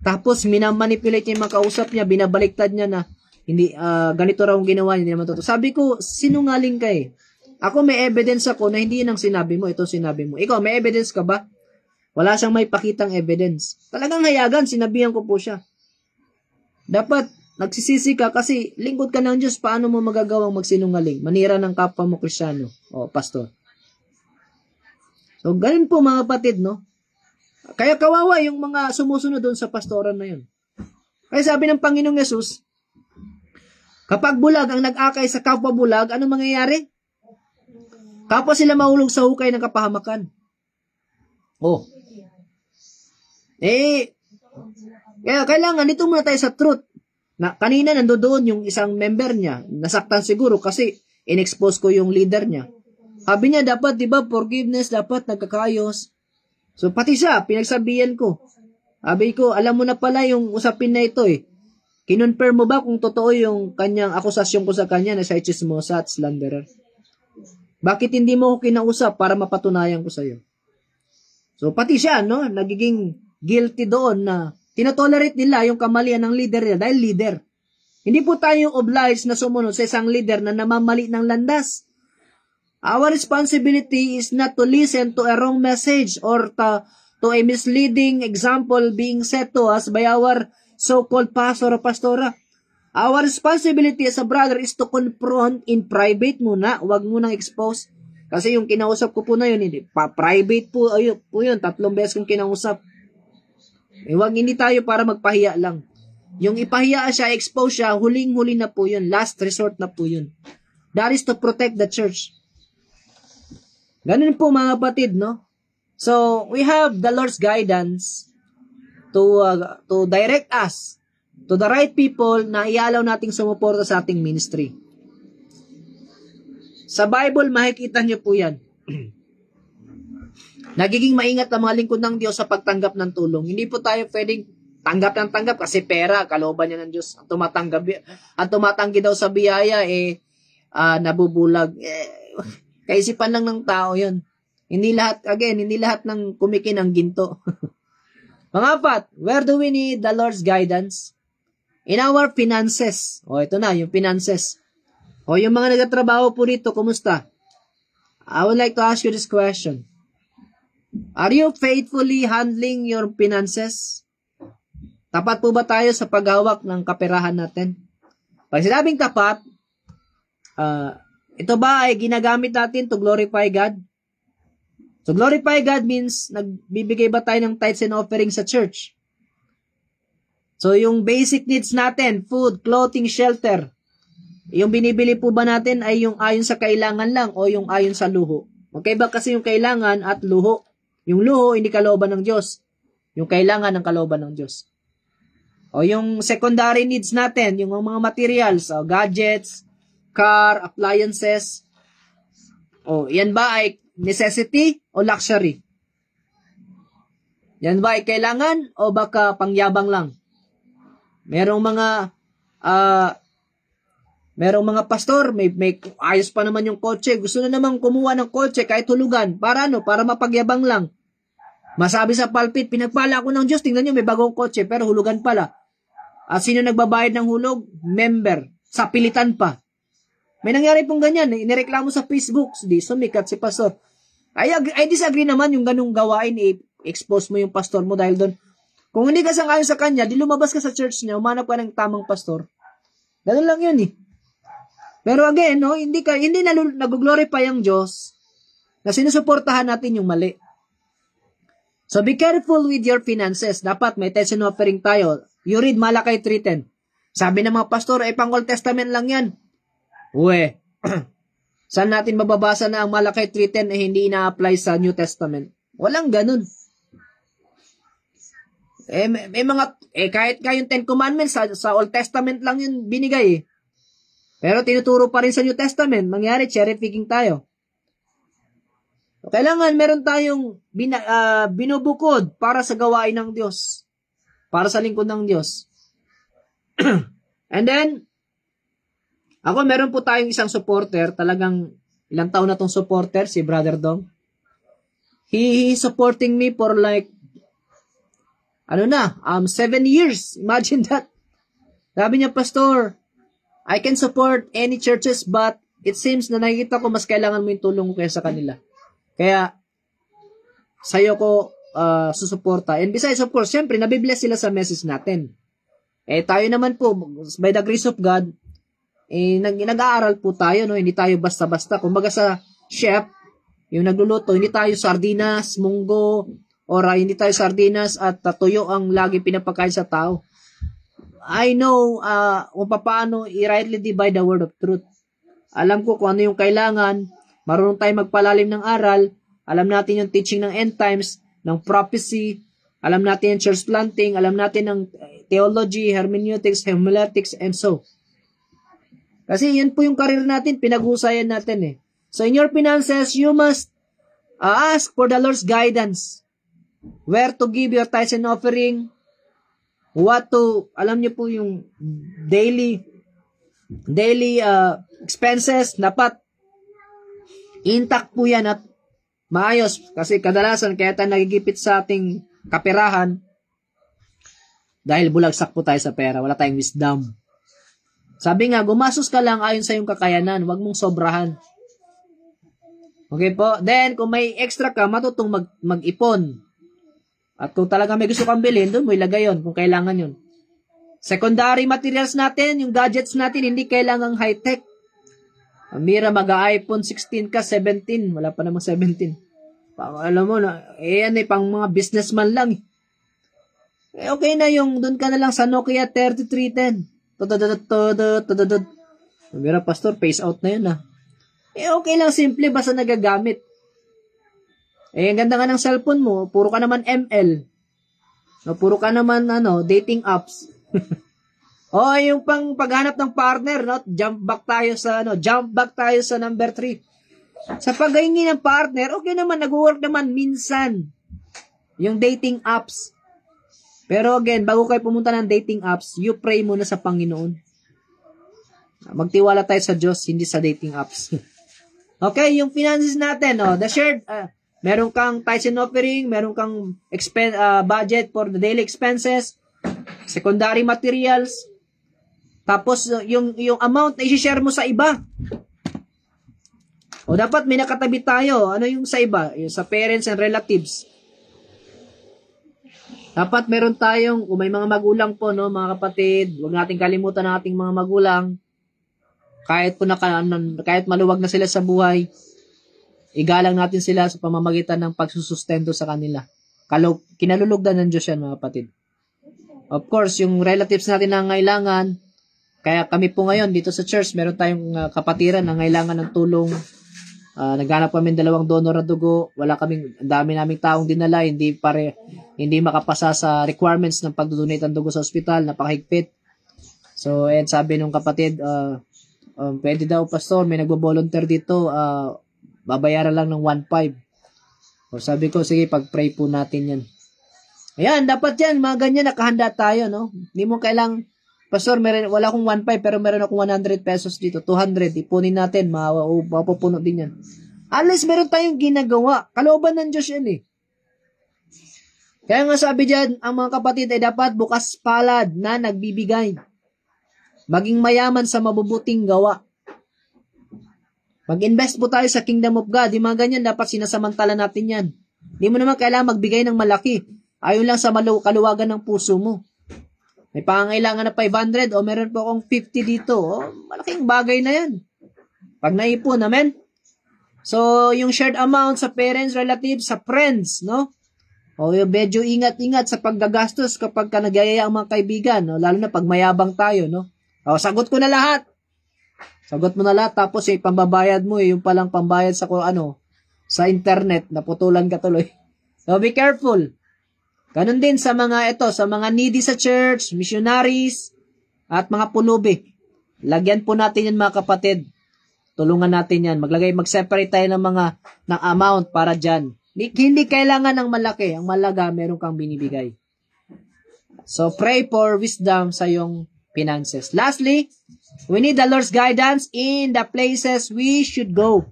Tapos minamanipulate niya yung mga kausap niya, binabaliktad niya na hindi ganito raw ang ginawa niya, hindi naman totoo. Sabi ko, sinungaling ka eh. Ako may evidence ako na hindi yun ang sinabi mo, ito sinabi mo. Ikaw, may evidence ka ba? Wala siyang may pakitang evidence. Talagang hayagan, sinabihan ko po siya. Dapat, nagsisisi ka kasi lingkod ka ng Diyos, paano mo magagawang magsinungaling? Manira ng kapwa mo Kristyano o pastor. So, ganun po mga kapatid, no? Kaya kawawa yung mga sumusunod doon sa pastoran na yun. Kaya sabi ng Panginoong Yesus, kapag bulag ang nag-akay sa kapwa bulag, ano mangyayari? Kapwa sila mahulog sa hukay ng kapahamakan. Oh. Kaya kailangan, dito muna tayo sa truth. Na, kanina nandoon yung isang member niya, nasaktan siguro kasi in-expose ko yung leader niya. Sabi niya, dapat, di ba, forgiveness, dapat nagkakayos. So, pati siya, pinagsabihan ko. Sabi ko, alam mo na pala yung usapin na ito eh. Kinonfirm mo ba kung totoo yung kanyang akusasyon ko sa kanya na siya chismosa at slanderer? Bakit hindi mo ko kinausap para mapatunayan ko sa'yo? So, pati siya, no, nagiging guilty doon na tinotolerate nila yung kamalian ng leader nila dahil leader. Hindi po tayo obliged na sumunod sa isang leader na namamali ng landas. Our responsibility is not to listen to a wrong message or to a misleading example being set to us by our so-called pastor o pastora. Our responsibility as a brother is to confront in private muna. Huwag munang expose. Kasi yung kinausap ko po na yun, private po, yun, 3 beses kong kinausap. Huwag hindi tayo para magpahiya lang. Yung ipahiya siya, expose siya, huling-huli na po yun. Last resort na po yun. That is to protect the church. Ganun po mga kapatid, no? So, we have the Lord's guidance to direct us to the right people na ialaw nating sumuporta sa ating ministry. Sa Bible, makikita niyo po yan. Nagiging maingat ang mga lingkod ng Diyos sa pagtanggap ng tulong. Hindi po tayo pwedeng tanggap ng tanggap kasi pera, kalooban niya ng Diyos. Ang tumatanggi daw sa biyaya, nabubulag. Kaisipan lang ng tao yun. Hindi lahat ng kumikin ang ginto. Pangapat, where do we need the Lord's guidance? In our finances. Ito na, yung finances. Yung mga nagtatrabaho po rito, kumusta? I would like to ask you this question. Are you faithfully handling your finances? Tapat po ba tayo sa paghawak ng kaperahan natin? Pag sinabing tapat, ito ba ay ginagamit natin to glorify God? To glorify God means nagbibigay ba tayo ng tithes and offering sa church? So yung basic needs natin, food, clothing, shelter, yung binibili po ba natin ay yung ayon sa kailangan lang o yung ayon sa luho? Magkaiba kasi yung kailangan at luho. Yung luho, hindi kalooban ng Diyos. Yung kailangan ng kalooban ng Diyos. O yung secondary needs natin, yung mga materials, gadgets, car, appliances. Yan ba ay necessity o luxury? Yan ba ay kailangan o baka pangyabang lang? Merong mga pastor, may ayos pa naman yung kotse. Gusto na namang kumuha ng kotse kahit hulugan. Para Para mapagyabang lang. Masabi sa pulpit, pinagpala ako ng Diyos. Tingnan nyo, may bagong kotse, pero hulugan pala. At sino nagbabayad ng hulog? Member. Sa pilitan pa. May nangyari pong ganyan. Inireklamo sa Facebook. Di sumikat si pastor. I disagree naman yung ganung gawain. I-expose mo yung pastor mo dahil doon. Kung hindi ka sangayon sa kanya, di lumabas ka sa church niya, umanap ka ng tamang pastor. Ganun lang yun eh. Pero again, hindi nag-glorify ang Diyos na sinusuportahan natin yung mali. So be careful with your finances. Dapat may tithes and offering tayo. You read Malakay 3:10. Sabi ng mga pastor, pang Old Testament lang yan. Saan natin mababasa na ang Malakay 3:10 ay hindi ina-apply sa New Testament? Walang ganun. May kahit kayong 10 Commandments sa Old Testament lang yun binigay eh. Pero tinuturo pa rin sa New Testament. Mangyari, cherry picking tayo. So, kailangan meron tayong binubukod para sa gawain ng Diyos. Para sa lingkod ng Diyos. And then, meron po tayong isang supporter. Talagang ilang taon na tong supporter, si Brother Dong. He is supporting me for like 7 years. Imagine that. Sabi niya, Pastor, I can support any churches but it seems na nakikita ko mas kailangan mo yung tulong ko kaya sa kanila. Kaya, sa'yo ko susuporta. And besides, of course, syempre, nabibless sila sa message natin. Tayo naman po, by the grace of God, nag-aaral po tayo, no? Hindi tayo basta-basta. Kumbaga sa chef, yung nagluluto, hindi tayo sardinas, munggo, or hindi tayo sardinas at tuyo ang lagi pinapakain sa tao. I know kung paano i-rightly divide the word of truth. Alam ko kung ano yung kailangan, marunong tayo magpalalim ng aral, alam natin yung teaching ng end times, ng prophecy, alam natin yung church planting, alam natin ng theology, hermeneutics, homiletics, and so. Kasi yan po yung career natin, pinag-usayan natin So in your finances, you must ask for the Lord's guidance. Where to give your tithes and offering, alam niyo po yung daily expenses, dapat intact po yan at maayos. Kasi kadalasan, kaya tayo nagigipit sa ating kaperahan, dahil bulagsak po tayo sa pera, wala tayong wisdom. Sabi nga, gumasos ka lang ayon sa iyong kakayanan, huwag mong sobrahan. Okay po? Then, kung may extra ka, matutong mag-ipon. At kung talaga may gusto kang bilhin, doon mo ilagay yun kung kailangan yun. Secondary materials natin, yung gadgets natin, hindi kailangang high-tech. Mira, mag-iPhone 16 ka, 17. Wala pa namang 17. Alam mo na, yan pang mga businessman lang. Okay na yung, doon ka na lang sa Nokia 3310. Mira, Pastor, face out na yun okay lang, simple, basta nagagamit. Ang ganda nga ng cellphone mo, puro ka naman ML. Puro ka naman, dating apps. Yung pang paghanap ng partner, jump back tayo sa number 3. Sa paghahingi ng partner, okay naman, nag-work naman minsan. Yung dating apps. Pero again, bago kayo pumunta ng dating apps, you pray muna sa Panginoon. Magtiwala tayo sa Diyos, hindi sa dating apps. Okay, yung finances natin, the shared, meron kang tithes and offering, meron kang budget for the daily expenses, secondary materials, tapos yung amount na i-share mo sa iba. Dapat may nakatabi tayo. Ano yung sa iba? Yung sa parents and relatives. Dapat meron tayong, kung may mga magulang po, mga kapatid, huwag natin kalimutan ang ating mga magulang. Kahit maluwag na sila sa buhay, igalang natin sila sa pamamagitan ng pagsusustento sa kanila. Kinalulugdan ng Diyos yan, mga kapatid. Of course, yung relatives natin na ngailangan, kaya kami po ngayon dito sa church, meron tayong kapatiran na ngailangan ng tulong. Naghanap kami 2 donor na dugo. Ang dami naming taong dinala, hindi makapasa sa requirements ng pagdodonate ng dugo sa ospital, napakahigpit. So, sabi nung kapatid, pwede daw, Pastor, may nagbo-volunteer dito, babayaran lang ng 1.5. Sabi ko, sige, pag-pray po natin yan. Ayan, dapat yan, mga ganyan, nakahanda tayo, Hindi mo kailang, Pastor, wala akong 1.5, pero meron akong 100 pesos dito, 200, ipunin natin, mapupuno din yan. At least meron tayong ginagawa. Kalooban ng Diyos yan Kaya nga sabi dyan, ang mga kapatid ay dapat bukas palad na nagbibigay. Maging mayaman sa mabubuting gawa. Mag-invest po tayo sa Kingdom of God. Yung mga ganyan, dapat sinasamantala natin yan. Hindi mo naman kailangan magbigay ng malaki. Ayon lang sa kaluwagan ng puso mo. May pangangailangan na 500 meron po akong 50 dito. Malaking bagay na yan. Pag naipon, amen? So, yung shared amount sa parents, relatives, sa friends, yung medyo ingat-ingat sa paggagastos kapag nagyayaya ang mga kaibigan, lalo na pag mayabang tayo, sagot ko na lahat. Sagot mo na lahat, tapos pambabayad mo, yung palang pambayad sa sa internet, naputulan ka tuloy. So, be careful. Ganun din sa mga needy sa church, missionaries, at mga pulubi. Lagyan po natin yan, mga kapatid. Tulungan natin yan. Mag-separate tayo ng amount para dyan. Hindi kailangan ng malaki. Ang malaga, meron kang binibigay. So, pray for wisdom sa iyong finances. Lastly, we need the Lord's guidance in the places we should go.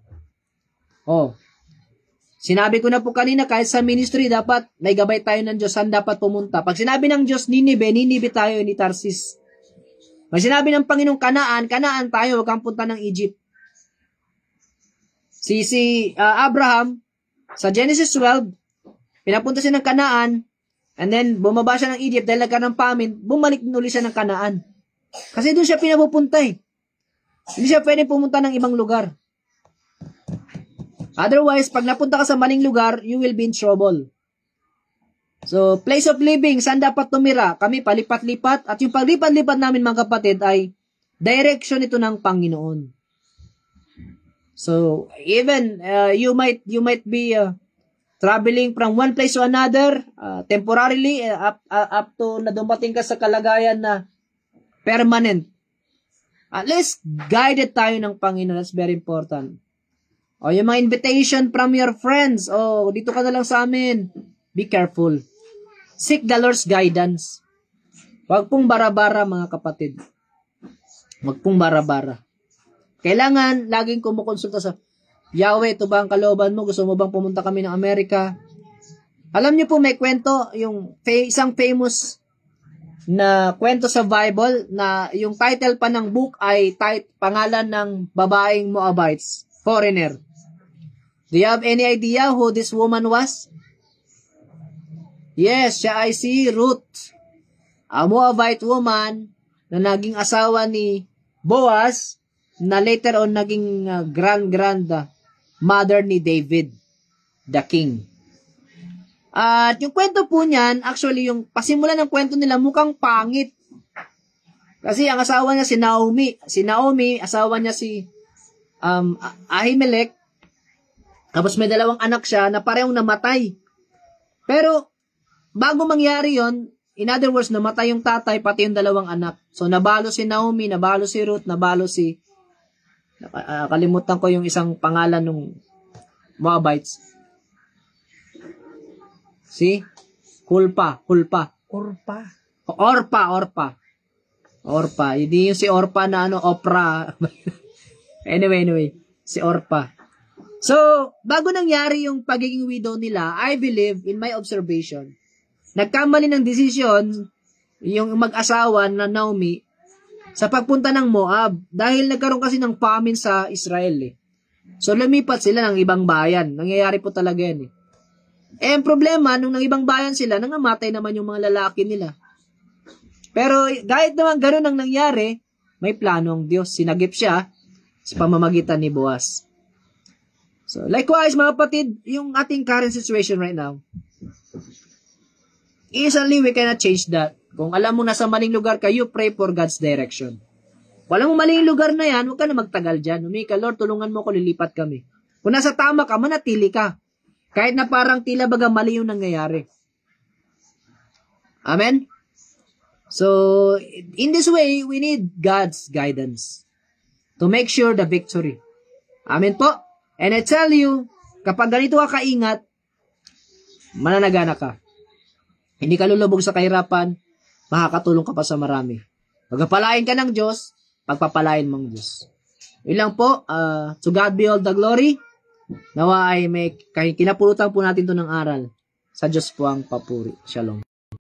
Sinabi ko na po kanina, kahit sa ministry, dapat may gabay tayo ng Diyos, saan dapat pumunta. Pag sinabi ng Diyos, Ninibe tayo ni Tarsis. Pag sinabi ng Panginoong Kanaan tayo, huwag kang punta ng Egypt. Si Abraham, sa Genesis 12, pinapunta siya ng Kanaan, and then bumaba siya ng Egypt dahil nagkaroon ng famine, bumalik uli siya ng Kanaan. Kasi doon siya pinapupunta eh. Hindi siya pwede pumunta ng ibang lugar. Otherwise, pag napunta ka sa maling lugar, you will be in trouble. So, place of living, saan dapat tumira? Kami palipat-lipat, at yung paglipat-lipat namin mga kapatid ay direction ito ng Panginoon. So, even you might be traveling from one place to another temporarily up to na dumating ka sa kalagayan na permanent. At least guided tayo ng Panginoon. That's very important. O yung mga invitation from your friends, dito ka na lang sa amin. Be careful. Seek the Lord's guidance. Huwag pong bara-bara mga kapatid. Huwag pong bara-bara. Kailangan laging kumukonsulta sa Yahweh, ito ba ang kalooban mo? Gusto mo bang pumunta kami ng Amerika? Alam niyo po may kwento, yung isang famous na kwento sa Bible na yung title pa ng book ay pangalan ng babaeng Moabites, foreigner. Do you have any idea who this woman was? Yes, siya ay si Ruth, a Moabite woman na naging asawa ni Boaz, na later on naging grand mother ni David, the king. At yung kwento po niyan, actually yung pasimula ng kwento nila mukhang pangit. Kasi ang asawa niya si Naomi. Si Naomi, asawa niya si Ahimelech. Tapos may dalawang anak siya na parehong namatay. Pero bago mangyari yon, in other words, namatay yung tatay pati yung dalawang anak. So nabalo si Naomi, nabalo si Ruth, nabalo si kalimutan ko yung isang pangalan ng Moabites. Si Orpa. Hindi yung si Orpa na Oprah. Anyway, si Orpa. So, bago nangyari yung pagiging widow nila, I believe, in my observation, nagkamali ng desisyon yung mag-asawa na Naomi sa pagpunta ng Moab dahil nagkaroon kasi ng famine sa Israel eh. So, lumipat sila ng ibang bayan. Nangyayari po talaga yan eh. Ang problema, nung ng ibang bayan sila, nangamatay naman yung mga lalaki nila. Pero, kahit naman gano'n ang nangyari, may plano ang Diyos. Sinagip siya sa pamamagitan ni Boaz. So, likewise, mga kapatid, yung ating current situation right now, easily we cannot change that. Kung alam mo nasa maling lugar ka, you pray for God's direction. Kung alam mo maling lugar na yan, huwag ka na magtagal dyan. Umika, Lord, tulungan mo ko, lilipat kami. Kung nasa tama ka, manatili ka. Kahit na parang tila baga mali yung nangyayari. Amen? So, in this way, we need God's guidance to make sure the victory. Amen po? And I tell you, kapag ganito ka kaingat, mananagana ka. Hindi ka lulubog sa kahirapan, makakatulong ka pa sa marami. Pagpapalain ka ng Diyos, pagpapalain mong Diyos. Yun lang po, to God be all the glory. Nawa ay may kinapulutan po natin to ng aral. Sa Diyos po ang papuri. Shalom.